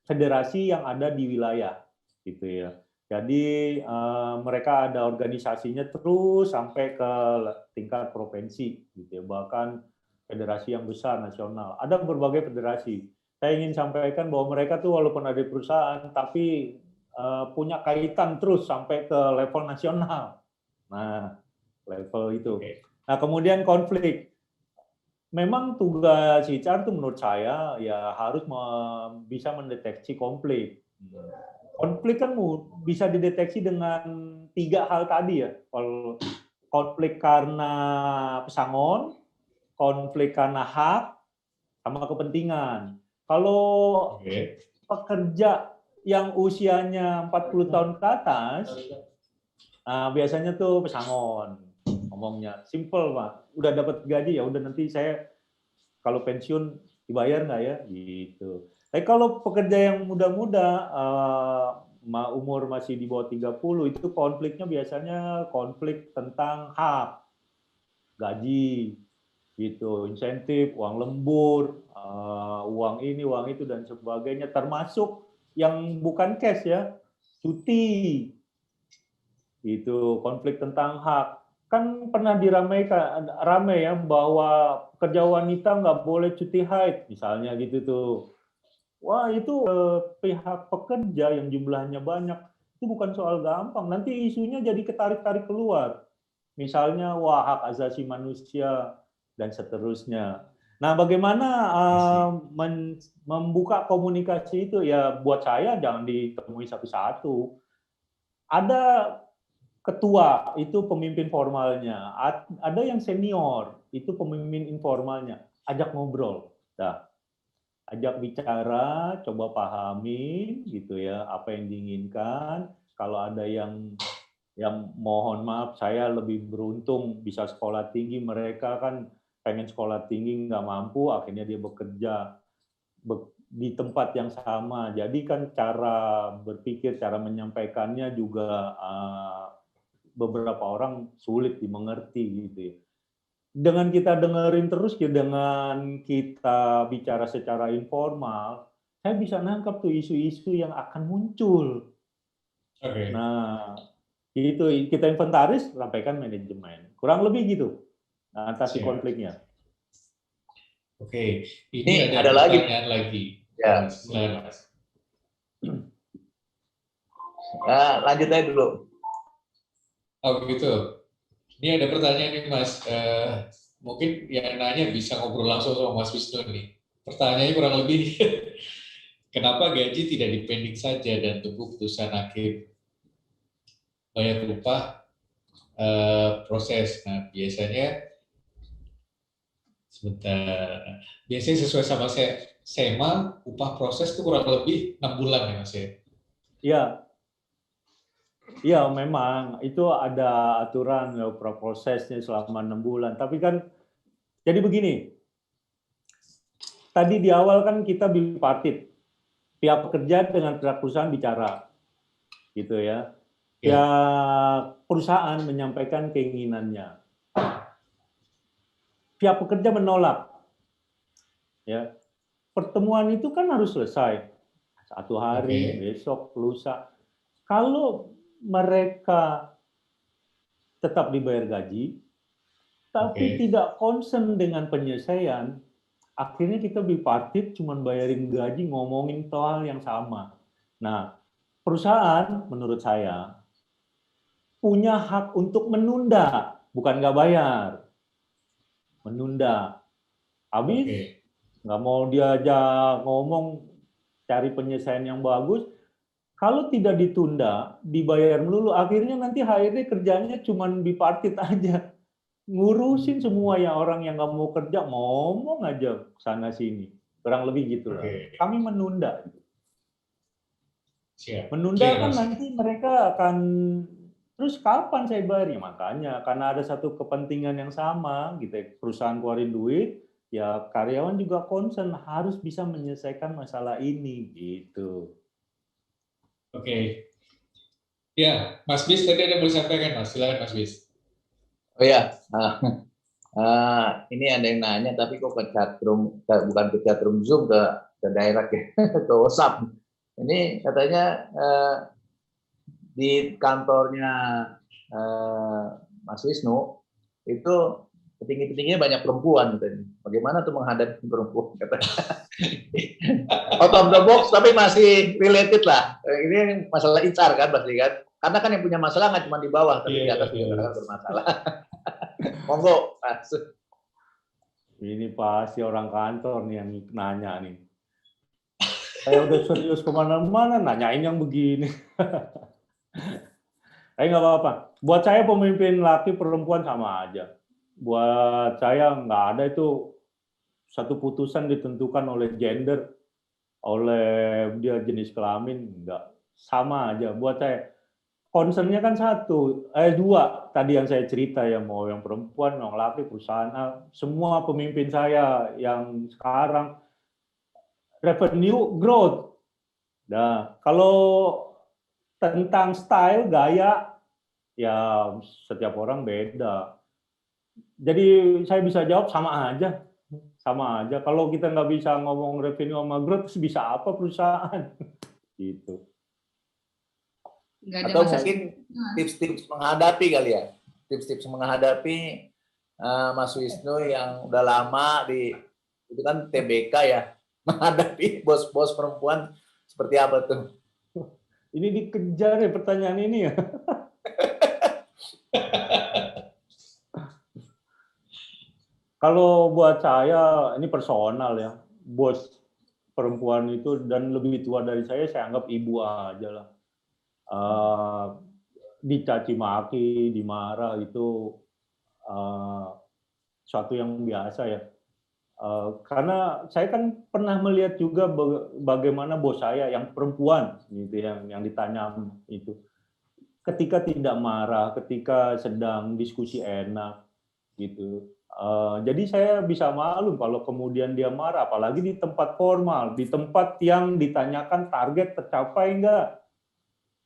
federasi yang ada di wilayah, gitu ya. Jadi mereka ada organisasinya terus sampai ke tingkat provinsi, gitu ya. Bahkan federasi yang besar nasional. Ada berbagai federasi. Saya ingin sampaikan bahwa mereka tuh walaupun ada di perusahaan, tapi punya kaitan terus sampai ke level nasional. Nah, level itu. Nah, kemudian konflik. Memang tugas HR itu menurut saya ya harus bisa mendeteksi konflik. Konflik kan bisa dideteksi dengan 3 hal tadi ya. Kalau konflik karena pesangon, konflik karena hak, sama kepentingan. Kalau pekerja yang usianya 40 tahun ke atas, biasanya tuh pesangon. Ngomongnya simple, Pak. Udah dapat gaji ya udah nanti saya kalau pensiun dibayar nggak ya gitu. Tapi kalau pekerja yang muda-muda umur masih di bawah 30 itu konfliknya biasanya konflik tentang hak, gaji gitu, insentif, uang lembur, uang ini, uang itu dan sebagainya, termasuk yang bukan cash ya, cuti, itu konflik tentang hak. Kan pernah diramaikan, ramai ya bahwa pekerja wanita nggak boleh cuti haid, misalnya gitu tuh. Wah itu pihak pekerja yang jumlahnya banyak itu bukan soal gampang. Nanti isunya jadi ketarik-tarik keluar. Misalnya wah hak asasi manusia dan seterusnya. Nah, bagaimana membuka komunikasi itu ya buat saya jangan ditemui satu-satu. Ada ketua itu pemimpin formalnya, ada yang senior itu pemimpin informalnya, ajak ngobrol, ajak bicara, coba pahami gitu ya apa yang diinginkan. Kalau ada yang mohon maaf saya lebih beruntung bisa sekolah tinggi, mereka kan pengen sekolah tinggi nggak mampu, akhirnya dia bekerja di tempat yang sama. Jadi kan cara berpikir, cara menyampaikannya juga beberapa orang sulit dimengerti gitu ya. Dengan kita dengerin terus, dengan kita bicara secara informal, saya bisa nangkap tuh isu-isu yang akan muncul. Nah, itu kita inventaris, sampaikan manajemen. Kurang lebih gitu, atasi konfliknya. Oke, ini ada pertanyaan lagi. Ya. Mas. Lanjut aja dulu. Oh gitu. Ini ada pertanyaan nih Mas. Mungkin yang nanya bisa ngobrol langsung sama Mas Wisnu nih. Pertanyaannya kurang lebih, kenapa gaji tidak dipending saja dan tunggu putusan hakim? Bayar upah proses. Nah, biasanya biasanya sesuai sama SEMA, upah proses itu kurang lebih 6 bulan ya Mas ya? Iya, memang itu ada aturan prosesnya selama 6 bulan. Tapi kan jadi begini, tadi di awal kan kita bipartit, pihak pekerja dengan pihak perusahaan bicara, gitu ya. Pihak perusahaan menyampaikan keinginannya, pihak pekerja menolak. Ya, pertemuan itu kan harus selesai 1 hari, besok, lusa. Kalau mereka tetap dibayar gaji, tapi tidak concern dengan penyelesaian, akhirnya kita bipartit cuma bayarin gaji, ngomongin soal yang sama. Nah, perusahaan menurut saya punya hak untuk menunda, bukan nggak bayar. Menunda. Habis nggak mau diajak ngomong, cari penyelesaian yang bagus. Kalau tidak ditunda, dibayar melulu, akhirnya nanti HRD kerjanya cuma bipartit aja. Ngurusin semua ya orang yang nggak mau kerja, ngomong aja sana sini. Kurang lebih gitu lah. Kami menunda. Menunda kan nanti mereka akan, terus kapan saya bayar? Ya makanya, karena ada satu kepentingan yang sama, gitu. Perusahaan keluarin duit, ya karyawan juga concern harus bisa menyelesaikan masalah ini gitu. Oke. Ya, Mas Bis tadi ada mau disampaikan, Mas. Silakan, Mas Bis. Oh ya, ini ada yang nanya, tapi kok ke chatroom, bukan ke chatroom Zoom, ke direct ya, ke WhatsApp. Ini katanya di kantornya Mas Wisnu itu petinggi-petingginya banyak perempuan katanya. Bagaimana tuh menghadapi perempuan katanya. Out of the box tapi masih related lah. Ini masalah HR kan pasti kan. Karena kan yang punya masalah nggak cuma di bawah tapi di atas juga bermasalah. Monggo. Ini pasti orang kantor nih yang nanya nih. Saya udah serius kemana-mana nanyain yang begini. Tapi nggak apa-apa. Buat saya pemimpin laki perempuan sama aja. Buat saya nggak ada itu satu putusan ditentukan oleh gender, oleh dia jenis kelamin, nggak. Sama aja. Buat saya concernnya kan dua. Tadi yang saya cerita ya, mau yang perempuan, yang laki, perusahaan, semua pemimpin saya yang sekarang revenue growth. Nah, kalau tentang style, gaya, ya setiap orang beda. Jadi saya bisa jawab sama aja. Sama aja. Kalau kita nggak bisa ngomong revenue sama growth, terus bisa apa perusahaan? Gitu. Nggak ada Atau masalah. mungkin tips-tips menghadapi kali ya. Tips-tips menghadapi Mas Wisnu yang udah lama itu kan TBK ya. Menghadapi bos-bos perempuan seperti apa tuh? Ini dikejar ya pertanyaan ini ya. Kalau buat saya ini personal ya, bos perempuan itu dan lebih tua dari saya anggap ibu aja lah. Dicaci maki, dimarah itu suatu yang biasa ya. Karena saya kan pernah melihat juga bagaimana bos saya yang perempuan gitu yang ditanya itu ketika tidak marah, ketika sedang diskusi enak gitu. Jadi saya bisa maklum kalau kemudian dia marah, apalagi di tempat formal, di tempat yang ditanyakan target tercapai enggak,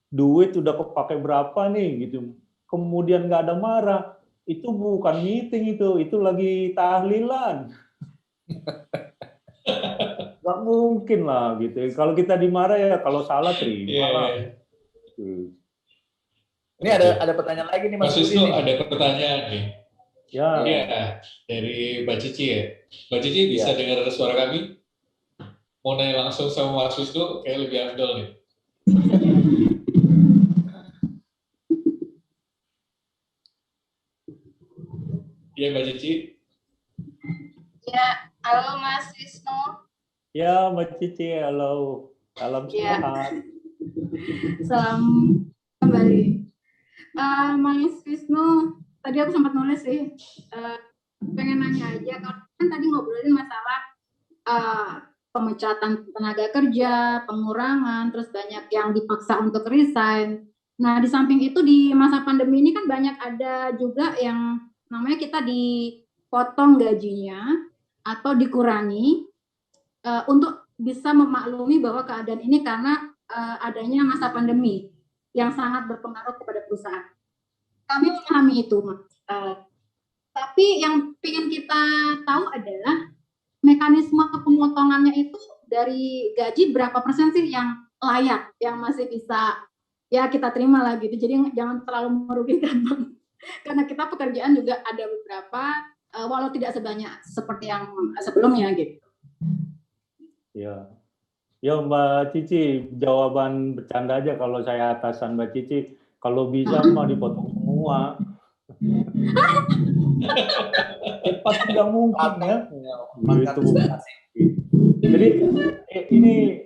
duit udah kepake berapa nih gitu. Kemudian nggak ada marah, itu bukan meeting itu lagi tahlilan. Nggak mungkin lah gitu. Kalau kita dimarah ya kalau salah terima lah. Ini ada pertanyaan lagi nih Mas Mas Wisnu, Budi. ada pertanyaan nih. Ya. Iya, dari Mbak Cici ya. Mbak Cici bisa dengar suara kami? Mau nanya langsung sama Mas Wisnu, kayak lebih afdol nih. Iya Mbak Cici. Ya, halo Mas Wisnu. Ya Mbak Cici, halo. Salam Ya. sehat. Salam kembali. Mas Wisnu, tadi aku sempat nulis sih, pengen nanya aja, kalau kan tadi ngobrolin masalah pemecatan tenaga kerja, pengurangan, terus banyak yang dipaksa untuk resign. Nah, di samping itu di masa pandemi ini kan banyak ada juga yang namanya kita dipotong gajinya atau dikurangi untuk bisa memaklumi bahwa keadaan ini karena adanya masa pandemi yang sangat berpengaruh kepada perusahaan. Kami memahami itu, Mas. Tapi yang ingin kita tahu adalah mekanisme pemotongannya itu dari gaji berapa persen sih yang layak, yang masih bisa ya kita terima lah gitu. Jadi jangan terlalu merugikan, karena kita pekerjaan juga ada beberapa, walau tidak sebanyak seperti yang sebelumnya gitu. Ya. Ya Mbak Cici, jawaban bercanda aja kalau saya atasan Mbak Cici. Kalau bisa mah dipotong semua. Pasti nggak mungkin ya. Gitu. Jadi ini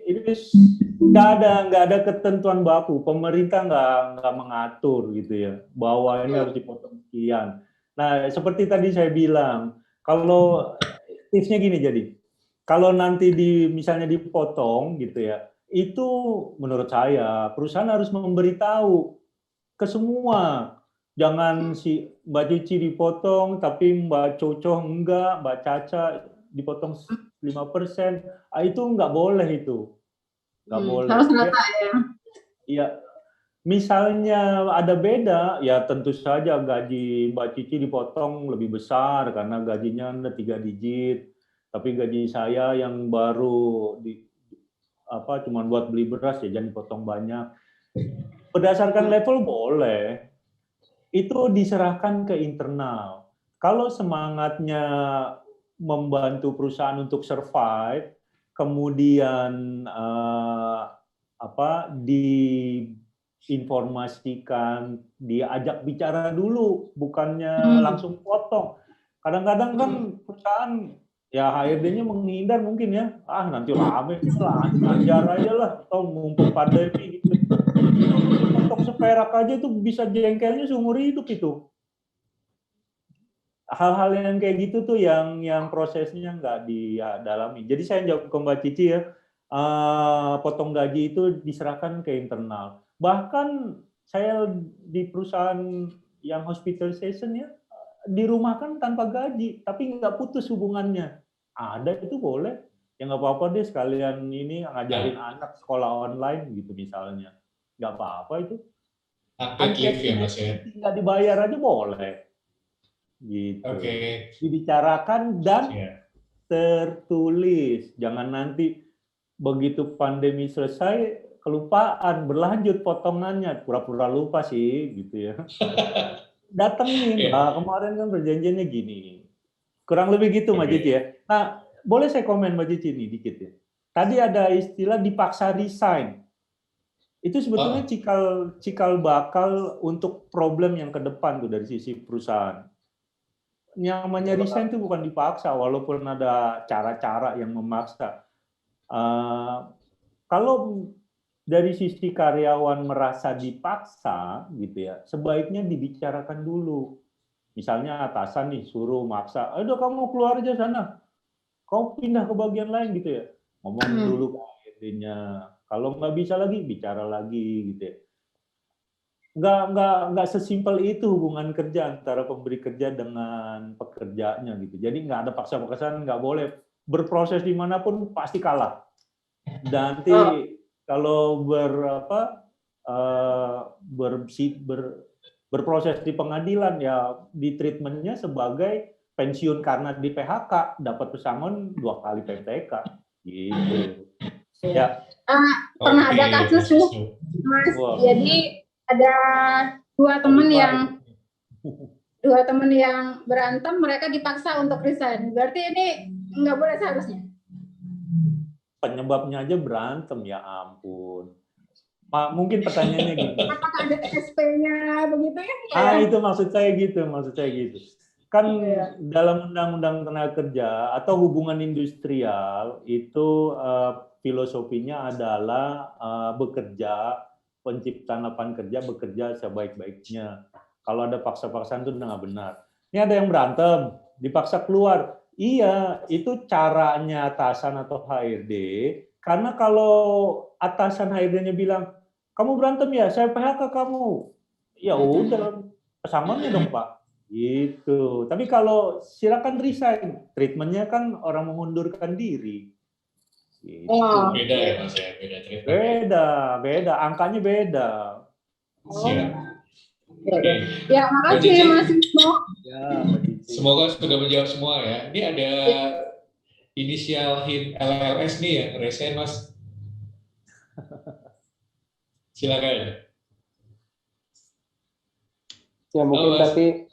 nggak ada ketentuan baku. Pemerintah nggak mengatur gitu ya bahwa ini harus dipotong sekian. Nah seperti tadi saya bilang, kalau tipsnya gini jadi. Kalau nanti misalnya dipotong gitu ya, itu menurut saya perusahaan harus memberitahu ke semua. Jangan si Mbak Cici dipotong, tapi Mbak Coco enggak, Mbak Caca dipotong 5%. Itu nggak boleh itu. Nggak boleh. Harus rata ya. Iya, misalnya ada beda, ya tentu saja gaji Mbak Cici dipotong lebih besar karena gajinya 3 digit. Tapi gaji saya yang baru cuma buat beli beras ya jangan dipotong banyak. Berdasarkan level boleh. Itu diserahkan ke internal. Kalau semangatnya membantu perusahaan untuk survive, kemudian diinformasikan, diajak bicara dulu, bukannya langsung potong. Kadang-kadang kan perusahaan ya HRD-nya menghindar mungkin ya, nanti rame lah, ajar aja lah, atau mumpung pandemi gitu. Potong seperak aja tuh bisa jengkelnya seumur hidup itu. Hal-hal yang kayak gitu tuh yang prosesnya nggak didalami. Jadi saya jawab ke Mbak Cici ya, potong gaji itu diserahkan ke internal. Bahkan saya di perusahaan yang hospitalization ya, dirumahkan tanpa gaji, tapi nggak putus hubungannya. Ada itu boleh. Ya nggak apa-apa deh sekalian ini ngajarin anak sekolah online gitu misalnya. Nggak apa-apa itu. Unpaid leave ya Mas ya? Nggak dibayar aja boleh. Gitu. Oke. Dibicarakan dan tertulis. Jangan nanti begitu pandemi selesai kelupaan, berlanjut potongannya, pura-pura lupa sih gitu ya. Datengin, kemarin kan perjanjiannya gini. Kurang lebih gitu Mbak Cici ya. Nah, boleh saya komen Mbak Cici nih dikit ya. Tadi ada istilah dipaksa resign. Itu sebetulnya cikal bakal untuk problem yang ke depan tuh dari sisi perusahaan. Namanya resign itu bukan dipaksa, walaupun ada cara-cara yang memaksa. Kalau dari sisi karyawan merasa dipaksa, gitu ya, sebaiknya dibicarakan dulu. Misalnya atasan nih suruh maksa, aduh kamu keluar aja sana, kau pindah ke bagian lain gitu ya. Ngomong dulu ke HRD-nya. Kalau nggak bisa lagi, bicara lagi gitu ya. Nggak sesimpel itu hubungan kerja antara pemberi kerja dengan pekerjanya gitu. Jadi nggak ada paksa-paksaan, nggak boleh. Berproses dimanapun pasti kalah. Dan nanti kalau berproses di pengadilan ya di treatmentnya sebagai pensiun karena di PHK, dapat pesangon 2 kali PTK gitu. Ya. Pernah ada kasus tuh, Mas. Jadi ada dua teman yang berantem, mereka dipaksa untuk resign. Berarti ini nggak boleh seharusnya. Penyebabnya aja berantem, ya ampun. Mungkin pertanyaannya gini. Apakah ada SP-nya begitu ya? Itu maksud saya gitu. Kan dalam Undang-Undang Tenaga Kerja atau hubungan industrial itu filosofinya adalah bekerja, penciptaan lapangan kerja, bekerja sebaik-baiknya. Kalau ada paksa-paksaan itu nggak benar. Ini ada yang berantem, dipaksa keluar. Iya, itu caranya atasan atau HRD. Karena kalau atasan HRD-nya bilang, kamu berantem ya, saya PHK kamu. Ya udah, pesangonnya dong Pak. Gitu. Tapi kalau silakan resign, treatmentnya kan orang mengundurkan diri. Gitu. Beda ya Mas ya, beda treatment. Beda, angkanya beda. Siap. Ya, makasih Mas Wisnu. Ya, semoga sudah menjawab semua ya. Ini ada inisial LLS nih ya, resign Mas. Silakan. Ya mungkin tapi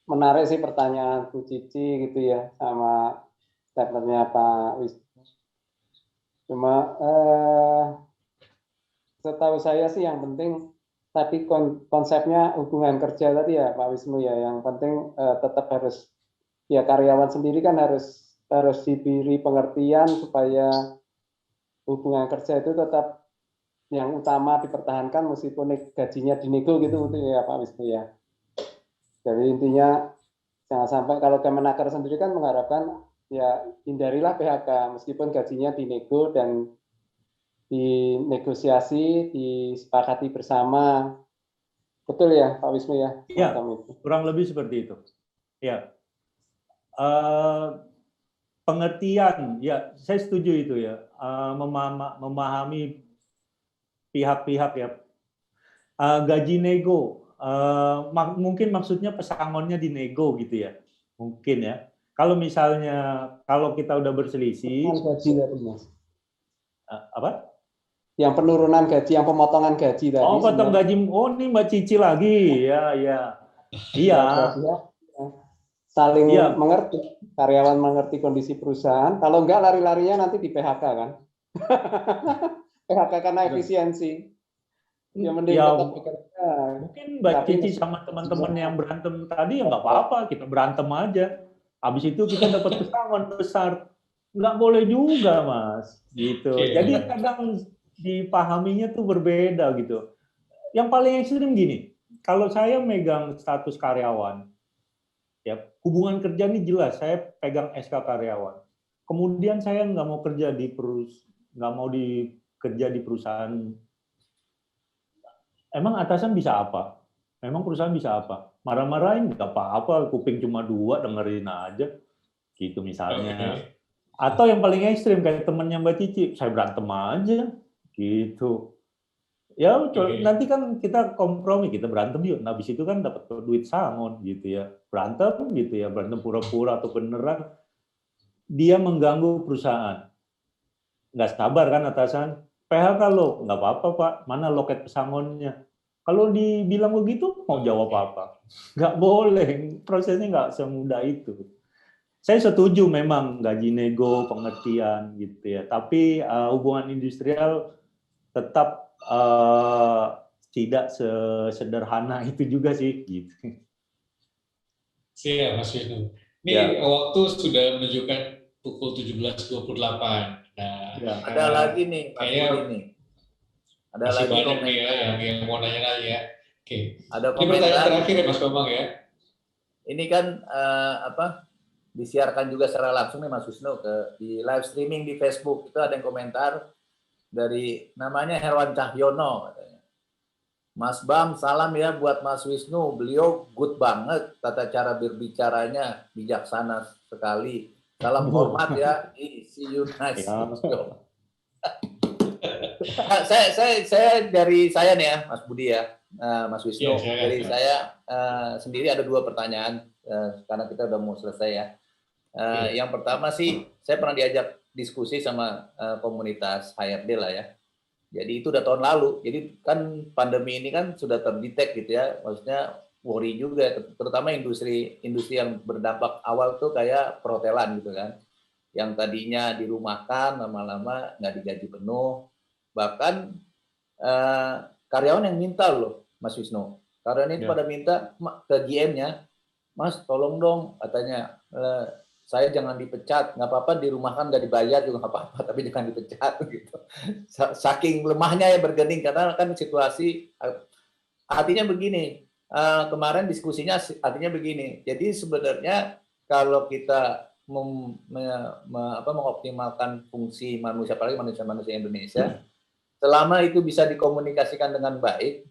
menarik sih pertanyaan Bu Cici gitu ya sama statementnya Pak Wisnu. Cuma setahu saya sih yang penting tadi konsepnya hubungan kerja tadi ya Pak Wisnu ya, yang penting tetap harus ya karyawan sendiri kan harus diberi pengertian supaya hubungan kerja itu tetap yang utama dipertahankan meskipun gajinya dinego gitu ya Pak Wisnu ya. Jadi intinya jangan sampai, kalau Kemenaker sendiri kan mengharapkan ya hindarilah PHK meskipun gajinya dinego dan dinegosiasi, disepakati bersama. Betul ya Pak Wisnu ya? Iya, kurang lebih seperti itu. Ya. pengertian, ya saya setuju itu ya, memahami pihak-pihak ya. Gaji nego, mungkin maksudnya pesangonnya dinego gitu ya, mungkin ya. Kalau misalnya kalau kita udah berselisih, gaji tadi, Mas. apa? Yang penurunan gaji, yang pemotongan gaji tadi. Oh, potong gaji. Oh, ini Mbak Cici lagi. Ya, ya. Iya. Saling mengerti, karyawan mengerti kondisi perusahaan. Kalau enggak lari-larinya nanti di PHK kan. PHK karena efisiensi. Ya mending tetap bekerja. Mungkin Mbak Cici sama teman-teman yang berantem tadi ya nggak apa-apa, kita berantem aja. Habis itu kita dapat pesangon besar. Nggak boleh juga, Mas. Gitu. Jadi kadang dipahaminya tuh berbeda gitu. Yang paling ekstrim gini, kalau saya megang status karyawan, ya hubungan kerja ini jelas, saya pegang SK karyawan. Kemudian saya nggak mau kerja di kerja di perusahaan. Emang atasan bisa apa? Memang perusahaan bisa apa? Marah-marahin nggak apa-apa, kuping cuma 2, dengerin aja, gitu misalnya. Atau yang paling ekstrim kayak temennya Mbak Cici, saya berantem aja, gitu. Ya nanti kan kita kompromi, kita berantem yuk. Nah, habis itu kan dapat duit sangon gitu ya. Berantem gitu ya, berantem pura-pura atau beneran. Dia mengganggu perusahaan. Nggak sabar kan atasan, PHK lo, nggak apa-apa Pak, mana loket pesangonnya. Kalau dibilang begitu, mau jawab apa? Nggak boleh, prosesnya nggak semudah itu. Saya setuju memang gaji nego, pengertian gitu ya. Tapi hubungan industrial tetap tidak sesederhana itu juga sih. Gitu. Siap, Mas Wisnu. Ini waktu sudah menunjukkan pukul 17.28. Nah, ada lagi nih, kayaknya nih. Ada masih lagi banyak nih ya yang mau nanya-nanya. Oke. Ada ini pertanyaan terakhir ya Mas Bambang ya. Ini kan disiarkan juga secara langsung nih Mas Wisnu di live streaming di Facebook. Itu ada yang komentar dari namanya Herwan Cahyono katanya. Mas Bam, salam ya buat Mas Wisnu. Beliau good banget, tata cara berbicaranya bijaksana sekali. Salam hormat ya. See you nice. Saya dari saya nih ya, Mas Budi ya, Mas Wisnu. Dari saya sendiri ada 2 pertanyaan karena kita udah mau selesai ya. Yang pertama sih, saya pernah diajak diskusi sama komunitas HRD lah ya. Jadi itu udah tahun lalu. Jadi kan pandemi ini kan sudah terdetek gitu ya. Maksudnya worry juga, terutama industri yang berdampak awal tuh kayak perhotelan gitu kan. Yang tadinya dirumahkan lama-lama nggak digaji penuh. Bahkan karyawan yang minta loh, Mas Wisnu. Karyawan itu pada minta ke GM-nya, Mas tolong dong, katanya, saya jangan dipecat, nggak apa-apa dirumahkan nggak dibayar juga nggak apa-apa, tapi jangan dipecat gitu. Saking lemahnya ya bergening, karena kan situasi, artinya begini, kemarin diskusinya artinya begini, jadi sebenarnya kalau kita mengoptimalkan fungsi manusia, apalagi manusia Indonesia, selama itu bisa dikomunikasikan dengan baik,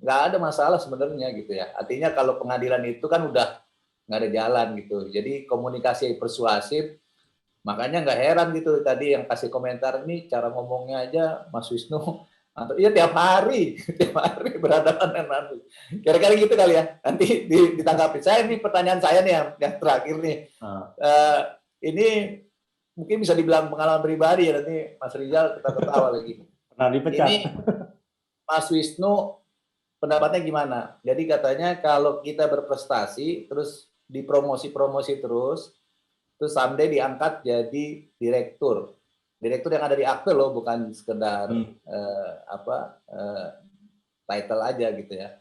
nggak ada masalah sebenarnya gitu ya. Artinya kalau pengadilan itu kan udah nggak ada jalan gitu. Jadi komunikasi persuasif, makanya nggak heran gitu tadi yang kasih komentar ini cara ngomongnya aja Mas Wisnu. Iya tiap hari berhadapan dengan Anu. Kira-kira gitu kali ya. Nanti ditanggapi. Saya ini pertanyaan saya nih yang terakhir nih. Ini mungkin bisa dibilang pengalaman pribadi ya, nanti Mas Rizal kita ketawa lagi. Nah, dipecat. Ini Mas Wisnu pendapatnya gimana? Jadi katanya kalau kita berprestasi terus dipromosi terus someday diangkat jadi direktur yang ada di akte loh, bukan sekedar title aja gitu ya.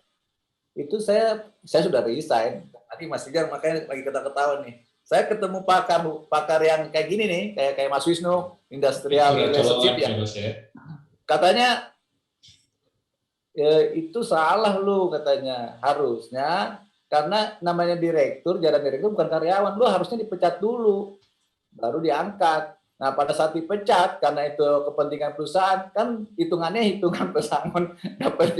Itu saya sudah resign. Tadi Mas Rizal makanya lagi ketawa nih. Saya ketemu pakar yang kayak gini nih, kayak Mas Wisnu, industrial relationship ya. Katanya itu salah lu katanya. Harusnya karena namanya direktur, jalan direktur bukan karyawan, lu harusnya dipecat dulu baru diangkat. Nah, pada saat dipecat karena itu kepentingan perusahaan, kan hitungannya hitungan pesangon dapat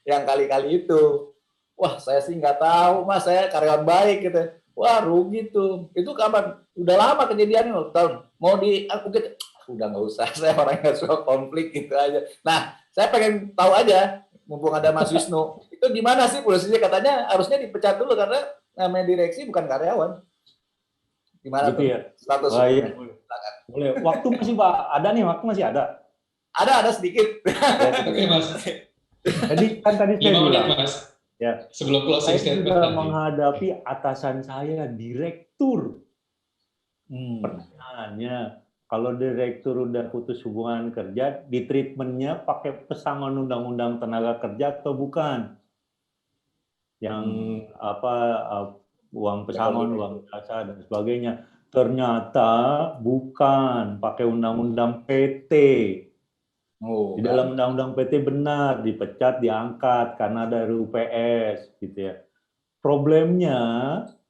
yang kali-kali itu. Wah, saya sih nggak tahu, Mas, saya karyawan baik gitu. Wah, rugi tuh. Itu kapan? Udah lama kejadiannya loh, tahun. Mau aku gitu, udah nggak usah. Saya orang yang suka konflik gitu aja. Nah, saya pengen tahu aja, mumpung ada Mas Wisnu, itu gimana sih posisinya? Katanya harusnya dipecat dulu karena namanya direksi bukan karyawan. Gimana Gitu tuh ya. status Wah, iya. hukumnya? Boleh. Waktu masih Pak, ada nih, waktu masih ada. Ada sedikit. Oke, Mas. Jadi kan tadi 5 saya menit, bilang, Mas. ya, Sebelum closing saya statement juga nanti. menghadapi atasan saya, direktur. Hmm. Pertanyaannya, kalau direktur udah putus hubungan kerja, di treatmentnya pakai pesangon undang-undang tenaga kerja atau bukan? Yang uang pesangon, uang jasa dan sebagainya. Ternyata bukan, pakai undang-undang PT. Oh, Di dalam undang-undang PT benar dipecat, diangkat karena ada RUPS, gitu ya. Problemnya,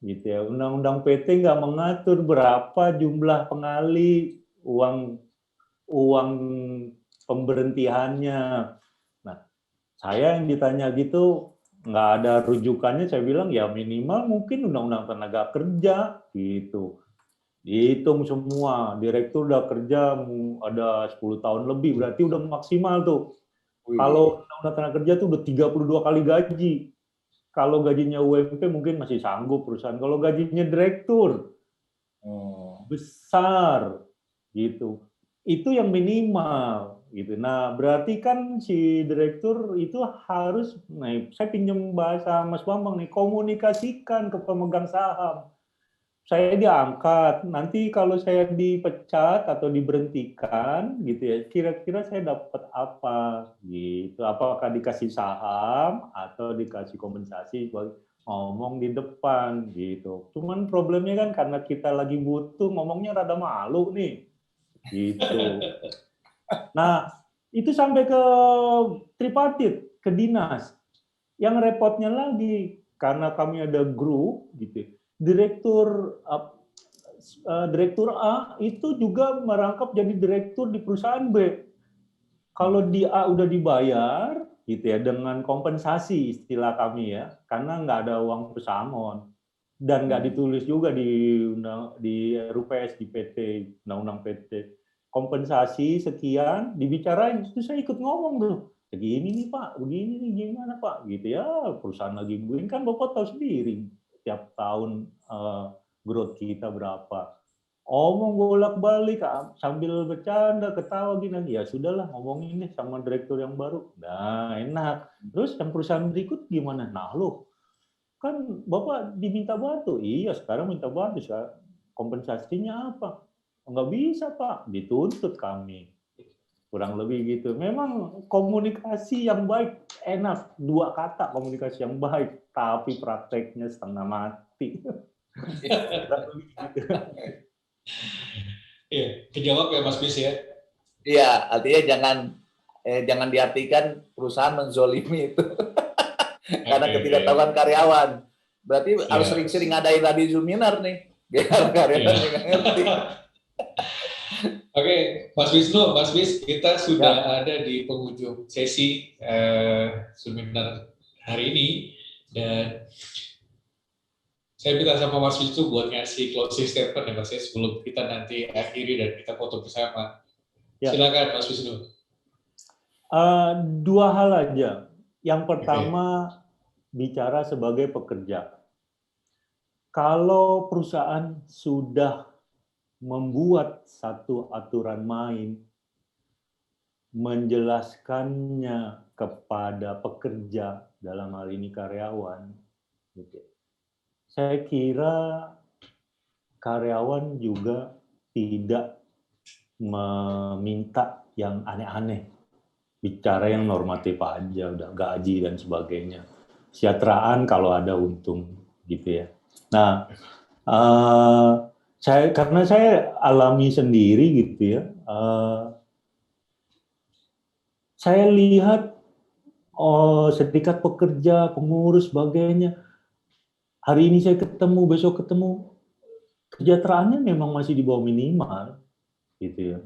gitu ya, undang-undang PT nggak mengatur berapa jumlah pengali uang pemberhentiannya. Nah, saya yang ditanya gitu nggak ada rujukannya, saya bilang ya minimal mungkin undang-undang tenaga kerja gitu. Dihitung semua, direktur udah kerja ada 10 tahun lebih, berarti udah maksimal tuh. Kalau undang-undang tenaga kerja tuh udah 32 kali gaji. Kalau gajinya UMP mungkin masih sanggup perusahaan. Kalau gajinya direktur besar gitu. Itu yang minimal gitu. Nah, berarti kan si direktur itu harus, nah, saya pinjam bahasa Mas Bambang nih, komunikasikan ke pemegang saham. Saya diangkat, nanti kalau saya dipecat atau diberhentikan gitu ya, kira-kira saya dapat apa gitu, apakah dikasih saham atau dikasih kompensasi, ngomong di depan gitu. Cuman problemnya kan karena kita lagi butuh, ngomongnya rada malu nih gitu. Nah, itu sampai ke tripartit, ke dinas. Yang repotnya lagi, karena kami ada grup gitu, direktur A itu juga merangkap jadi direktur di perusahaan B. Kalau di A udah dibayar gitu ya, dengan kompensasi istilah kami ya, karena nggak ada uang pesangon dan nggak ditulis juga di RUPS, di PT, undang-undang PT, kompensasi sekian dibicarain, itu saya ikut ngomong tuh, begini nih Pak, begini nih gimana Pak, gitu ya, perusahaan lagi booming kan Bapak tahu sendiri tiap tahun growth kita berapa, omong bolak-balik sambil bercanda ketawa gini, ya sudahlah ngomongin deh sama direktur yang baru, nah enak. Terus yang perusahaan berikut gimana? Nah lo kan Bapak diminta bantu, iya sekarang minta bantu, kompensasinya apa? Nggak bisa Pak, dituntut kami. Kurang lebih gitu. Memang komunikasi yang baik enak, 2 kata komunikasi yang baik, tapi prakteknya setengah mati. Iya, kejawab ya Mas Bis ya. Iya, artinya jangan diartikan perusahaan menzolimi itu karena ketidaktahuan karyawan. Berarti harus sering-sering ngadain tadi seminar nih biar karyawan juga ngerti. Oke, Mas Wisnu, Mas Bis, kita sudah ada di penghujung sesi seminar hari ini dan saya minta sama Mas Wisnu buat ngasih closing statement ya Mas ya, sebelum kita nanti akhiri dan kita foto bersama. Ya. Silakan Mas Wisnu. 2 hal aja. Yang pertama, bicara sebagai pekerja. Kalau perusahaan sudah membuat satu aturan main, menjelaskannya kepada pekerja, dalam hal ini karyawan, gitu. Saya kira karyawan juga tidak meminta yang aneh-aneh, bicara yang normatif aja, udah gaji dan sebagainya, kesejahteraan kalau ada untung, gitu ya. Nah, karena saya alami sendiri gitu ya, saya lihat serikat pekerja, pengurus, sebagainya, hari ini saya ketemu, besok ketemu, kesejahteraannya memang masih di bawah minimal, gitu ya.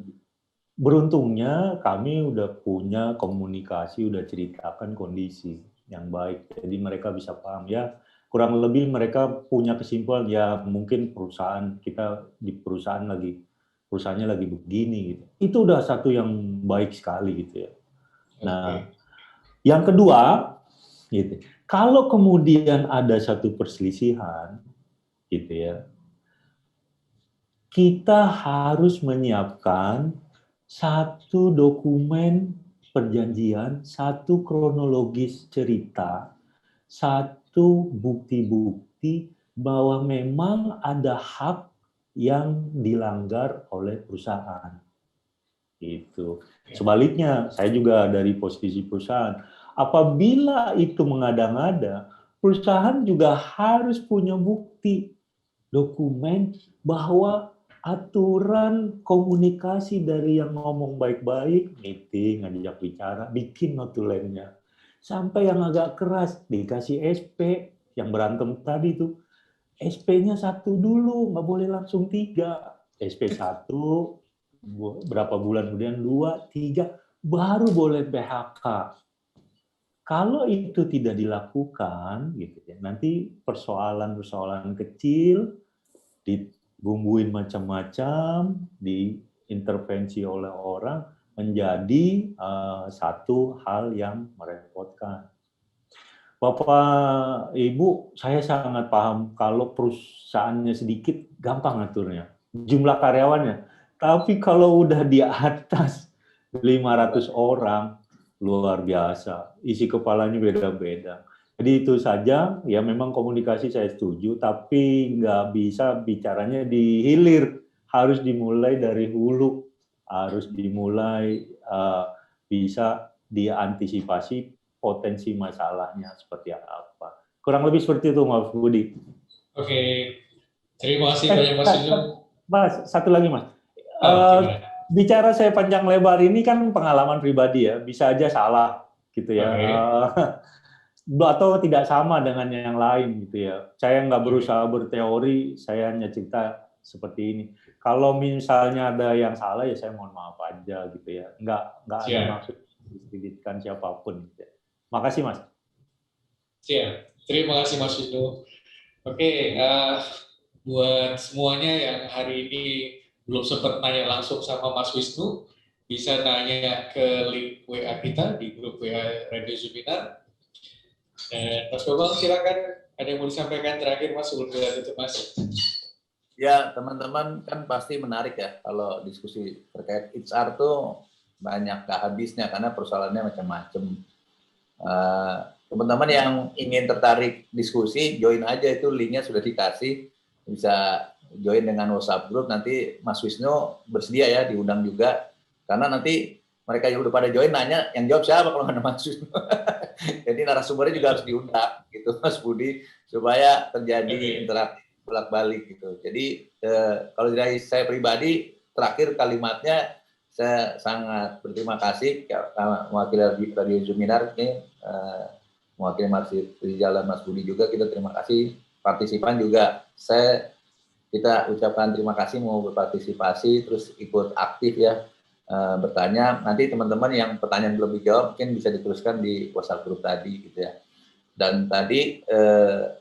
Beruntungnya kami udah punya komunikasi, udah ceritakan kondisi yang baik, jadi mereka bisa paham ya, kurang lebih mereka punya kesimpulan ya mungkin perusahaan kita di perusahaannya lagi begini gitu. Itu udah satu yang baik sekali gitu ya. Nah, yang kedua gitu. Kalau kemudian ada satu perselisihan gitu ya, kita harus menyiapkan satu dokumen perjanjian, satu kronologis cerita, satu bukti-bukti bahwa memang ada hak yang dilanggar oleh perusahaan. Itu. Sebaliknya, saya juga dari posisi perusahaan. Apabila itu mengada-ngada, perusahaan juga harus punya bukti, dokumen bahwa aturan komunikasi dari yang ngomong baik-baik, meeting, ngajak bicara, bikin notulennya. Sampai yang agak keras, dikasih SP, yang berantem tadi tuh, SP-nya 1 dulu, nggak boleh langsung 3. SP 1, berapa bulan kemudian 2, 3, baru boleh PHK. Kalau itu tidak dilakukan, gitu ya, nanti persoalan-persoalan kecil dibumbuin macam-macam, diintervensi oleh orang menjadi satu hal yang merepotkan. Bapak, Ibu, saya sangat paham kalau perusahaannya sedikit gampang aturnya, jumlah karyawannya. Tapi kalau udah di atas 500 orang, luar biasa. Isi kepalanya beda-beda. Jadi itu saja, ya memang komunikasi saya setuju, tapi nggak bisa bicaranya di hilir. Harus dimulai dari hulu, harus dimulai bisa diantisipasi potensi masalahnya seperti apa. Kurang lebih seperti itu, Mas Budi. Oke, terima kasih banyak Mas Wisnu. Mas, satu lagi Mas. Bicara saya panjang lebar ini kan pengalaman pribadi ya, bisa aja salah gitu ya. Atau tidak sama dengan yang lain gitu ya. Saya nggak berusaha berteori, saya hanya cerita seperti ini. Kalau misalnya ada yang salah ya saya mohon maaf aja gitu ya. Nggak ada maksud diskreditkan siapapun gitu ya. Makasih Mas. Siap, terima kasih Mas Wisnu. Oke, buat semuanya yang hari ini belum sempat nanya langsung sama Mas Wisnu, bisa nanya ke link WA kita di grup WA Radio Zuminar. Dan Mas Bambang, silakan ada yang mau disampaikan terakhir Mas sebelum kita tutup Mas. Ya, teman-teman kan pasti menarik ya kalau diskusi terkait HR tuh banyak gak habisnya karena persoalannya macam-macam. Teman-teman yang ingin tertarik diskusi, join aja, itu linknya sudah dikasih, bisa join dengan WhatsApp group. Nanti Mas Wisnu bersedia ya diundang juga, karena nanti mereka yang udah pada join nanya, yang jawab siapa kalau nggak ada Mas Wisnu. Jadi narasumbernya juga harus diundang gitu Mas Budi, supaya terjadi interaksi bolak-balik gitu. Jadi kalau dari saya pribadi, terakhir kalimatnya saya sangat berterima kasih mewakili Radio Zuminar ini, mewakili Mas Rizal dan Mas Budi juga, kita terima kasih. Partisipan juga kita ucapkan terima kasih mau berpartisipasi, terus ikut aktif ya, bertanya. Nanti teman-teman yang pertanyaan belum dijawab mungkin bisa dituliskan di WhatsApp group tadi gitu ya. Dan tadi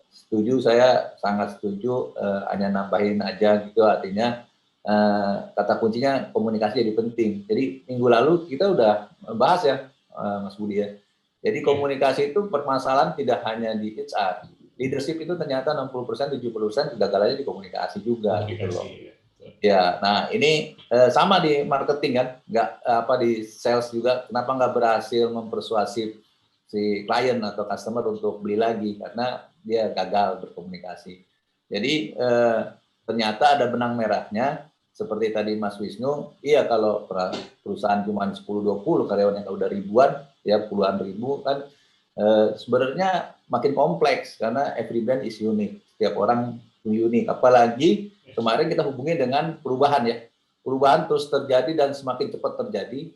setuju, saya sangat setuju, hanya nambahin aja gitu, artinya kata kuncinya komunikasi jadi penting. Jadi minggu lalu kita udah bahas ya Mas Budi ya. Jadi komunikasi itu permasalahan tidak hanya di HR. Leadership itu ternyata 60%, 70% kegagalannya di komunikasi juga gitu loh. Ya, nah ini sama di marketing kan, di sales juga. Kenapa nggak berhasil mempersuasif si klien atau customer untuk beli lagi? Karena dia gagal berkomunikasi. Jadi ternyata ada benang merahnya. Seperti tadi Mas Wisnu, iya kalau perusahaan cuma 10-20 karyawannya kalau udah ribuan, ya puluhan ribu kan, sebenarnya makin kompleks karena every brand is unique, setiap orang unik. Apalagi kemarin kita hubungi dengan perubahan ya, perubahan terus terjadi dan semakin cepat terjadi.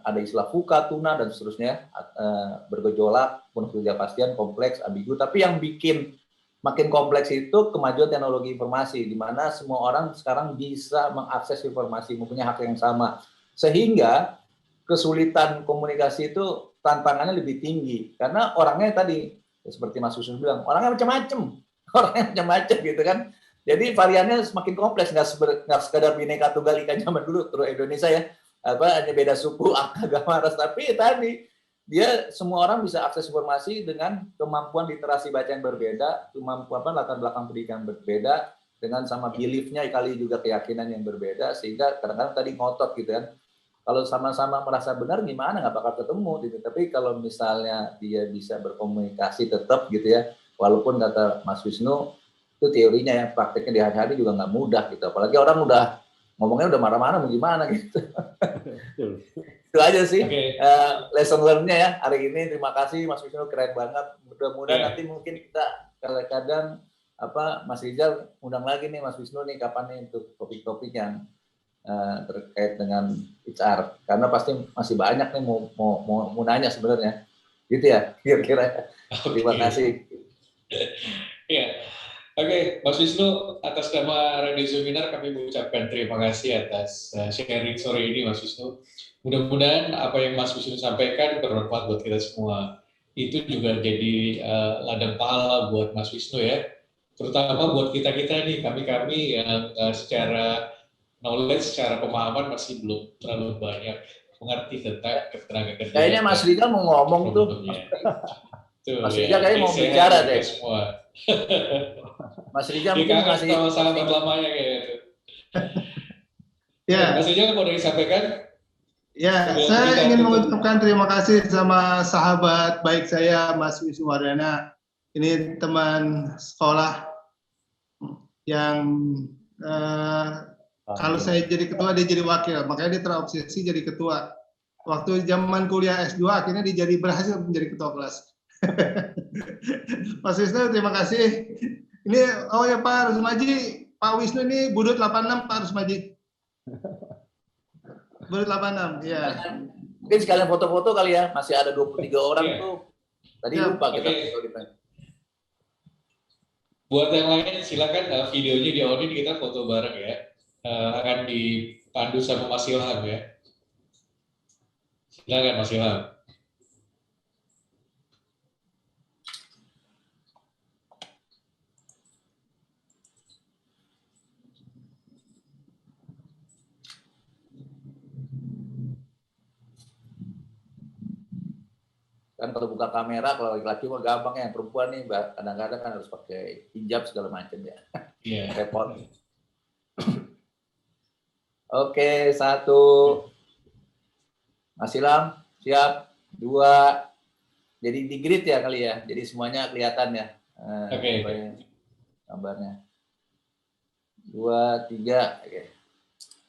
Ada istilah VUCA, tuna dan seterusnya, bergejolak, penuh ketidakpastian, kompleks, ambigu. Tapi yang bikin makin kompleks itu kemajuan teknologi informasi, di mana semua orang sekarang bisa mengakses informasi, mempunyai hak yang sama, sehingga kesulitan komunikasi itu tantangannya lebih tinggi karena orangnya tadi seperti Mas Wisnu bilang, orangnya macam-macam gitu kan. Jadi variannya semakin kompleks, nggak sekedar bineka tunggal ika zaman dulu terus Indonesia ya, hanya beda suku, agama, ras, tapi tadi dia semua orang bisa akses informasi dengan kemampuan literasi baca yang berbeda, kemampuan latar belakang pendidikan berbeda, dengan sama belief-nya kali juga keyakinan yang berbeda, sehingga kadang-kadang tadi ngotot gitu kan. Kalau sama-sama merasa benar gimana, nggak bakal ketemu gitu. Tapi kalau misalnya dia bisa berkomunikasi tetap gitu ya, walaupun kata Mas Wisnu itu teorinya ya, prakteknya di hari-hari juga nggak mudah gitu. Apalagi orang udah ngomongnya udah marah-marah mau gimana gitu. Itu aja sih lesson learn-nya ya hari ini. Terima kasih Mas Wisnu, keren banget. Mudah-mudahan nanti mungkin kita kadang-kadang Mas Rizal undang lagi nih Mas Wisnu nih kapan nih untuk topik-topik yang terkait dengan HR, karena pasti masih banyak nih mau nanya sebenarnya, gitu ya kira-kira. Terima kasih. Ya, oke, Mas Wisnu, atas nama Radio Seminar kami mengucapkan terima kasih atas sharing sore ini, Mas Wisnu. Mudah-mudahan apa yang Mas Wisnu sampaikan bermanfaat buat kita semua. Itu juga jadi ladang pahala buat Mas Wisnu ya, terutama buat kita-kita nih, kami-kami yang secara knowledge, secara pemahaman masih belum terlalu banyak mengerti tentang ketenaga kerjaan. Kayaknya Mas Rizal mau ngomong tuh. Mas Rizal kayaknya mau bicara deh. Semua. Mas Rizal mungkin masih sahabat lamanya kayak itu. Ya. Mas Rizal mau disampaikan? Ya, saya ingin mengucapkan terima kasih sama sahabat baik saya, Mas Wisnu Wardana. Ini teman sekolah yang kalau saya jadi ketua, dia jadi wakil. Makanya dia terobsesi jadi ketua. Waktu zaman kuliah S2, akhirnya dia berhasil menjadi ketua kelas. Mas Wisnu, terima kasih. Ini, oh ya Pak Rusmaji, Pak Wisnu ini budut 86, Pak Rusmaji. Budut 86, ya. Mungkin sekalian foto-foto kali ya, masih ada 23 orang tuh. Tadi lupa kita. Buat yang lain, silakan videonya di-on-in, kita foto bareng ya. Akan dipandu sama Mas Ilham ya. Silakan Mas Ilham. Kan kalau buka kamera, kalau laki-laki mah gampang ya, perempuan nih kadang-kadang kan harus pakai hijab segala macam ya. Iya. Repot. Oke, 1. Mas Ilham, siap. 2. Jadi di grid ya kali ya. Jadi semuanya kelihatan ya. Oke. Gambarnya. 2, 3. Oke.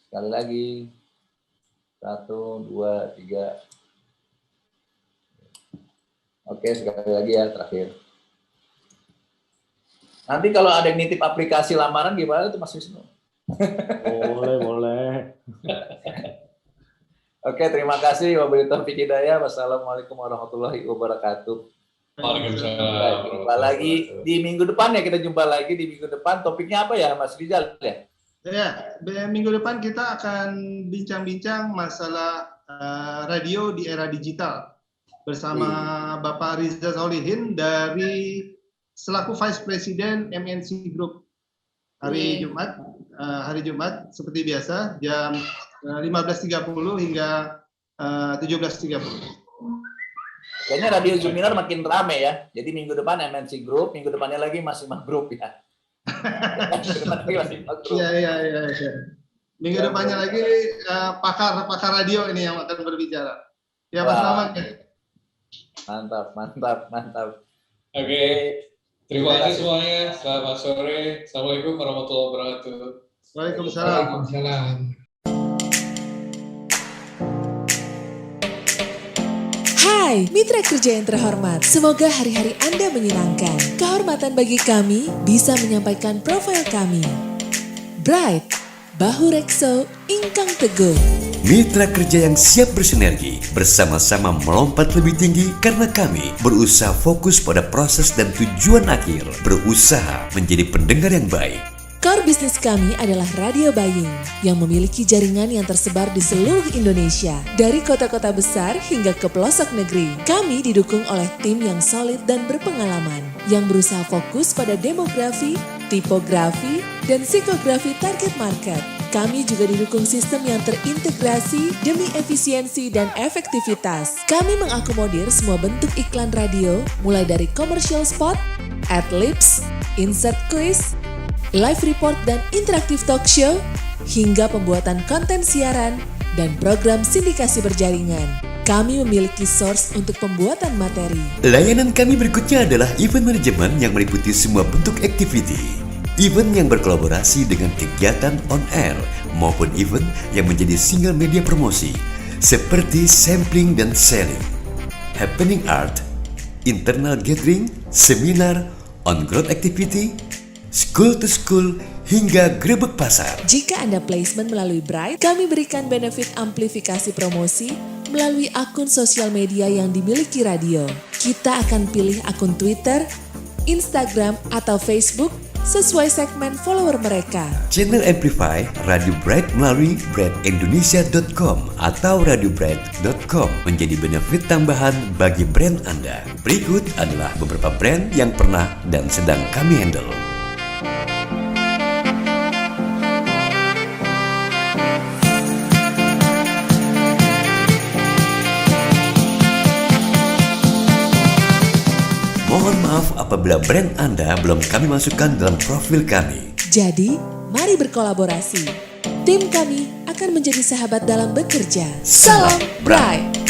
Sekali lagi. 1, 2, 3. Oke, sekali lagi ya terakhir. Nanti kalau ada yang nitip aplikasi lamaran gimana tuh Mas Wisnu? Boleh. Oke, terima kasih. Wabillahi taufiq hidayah. Wassalamualaikum warahmatullahi wabarakatuh. Waalaikumsalam. Jumpa lagi di minggu depan ya, kita jumpa lagi di minggu depan. Topiknya apa ya, Mas Rizal ya? Ya, minggu depan kita akan bincang-bincang masalah radio di era digital bersama Bapak Riza Solihin dari selaku Vice President MNC Group. Hari Jumat seperti biasa jam 15.30 hingga 17.30. Kayaknya Radio Seminar makin rame ya. Jadi minggu depan MNC Group, minggu depannya lagi Masima Group ya. Iya. Minggu depannya lagi pakar radio ini yang akan berbicara. Ya, Mas Rahman. Mantap. Oke. Terima kasih semuanya. Selamat sore. Assalamualaikum warahmatullahi wabarakatuh. Waalaikumsalam. Hai, mitra kerja yang terhormat. Semoga hari-hari Anda menyenangkan. Kehormatan bagi kami bisa menyampaikan profil kami. Bright, Bahu Rekso, Ingkang Teguh. Mitra kerja yang siap bersinergi, bersama-sama melompat lebih tinggi karena kami berusaha fokus pada proses dan tujuan akhir, berusaha menjadi pendengar yang baik. Core bisnis kami adalah radio buying yang memiliki jaringan yang tersebar di seluruh Indonesia, dari kota-kota besar hingga ke pelosok negeri. Kami didukung oleh tim yang solid dan berpengalaman, yang berusaha fokus pada demografi, tipografi, dan psikografi target market. Kami juga didukung sistem yang terintegrasi demi efisiensi dan efektivitas. Kami mengakomodir semua bentuk iklan radio, mulai dari commercial spot, ad-libs, insert quiz, live report dan interaktif talk show, hingga pembuatan konten siaran dan program sindikasi berjaringan. Kami memiliki source untuk pembuatan materi. Layanan kami berikutnya adalah event management yang meliputi semua bentuk activity. Event yang berkolaborasi dengan kegiatan on air maupun event yang menjadi single media promosi seperti sampling dan selling, happening art, internal gathering, seminar, on-ground activity, school to school, hingga grebek pasar. Jika Anda placement melalui Bright, kami berikan benefit amplifikasi promosi melalui akun sosial media yang dimiliki radio. Kita akan pilih akun Twitter, Instagram, atau Facebook sesuai segmen follower mereka. Channel Amplify Radio Bright melalui brightindonesia.com atau radiobright.com menjadi benefit tambahan bagi brand Anda. Berikut adalah beberapa brand yang pernah dan sedang kami handle. Mohon maaf apabila brand Anda belum kami masukkan dalam profil kami. Jadi, mari berkolaborasi. Tim kami akan menjadi sahabat dalam bekerja. Salam Bright!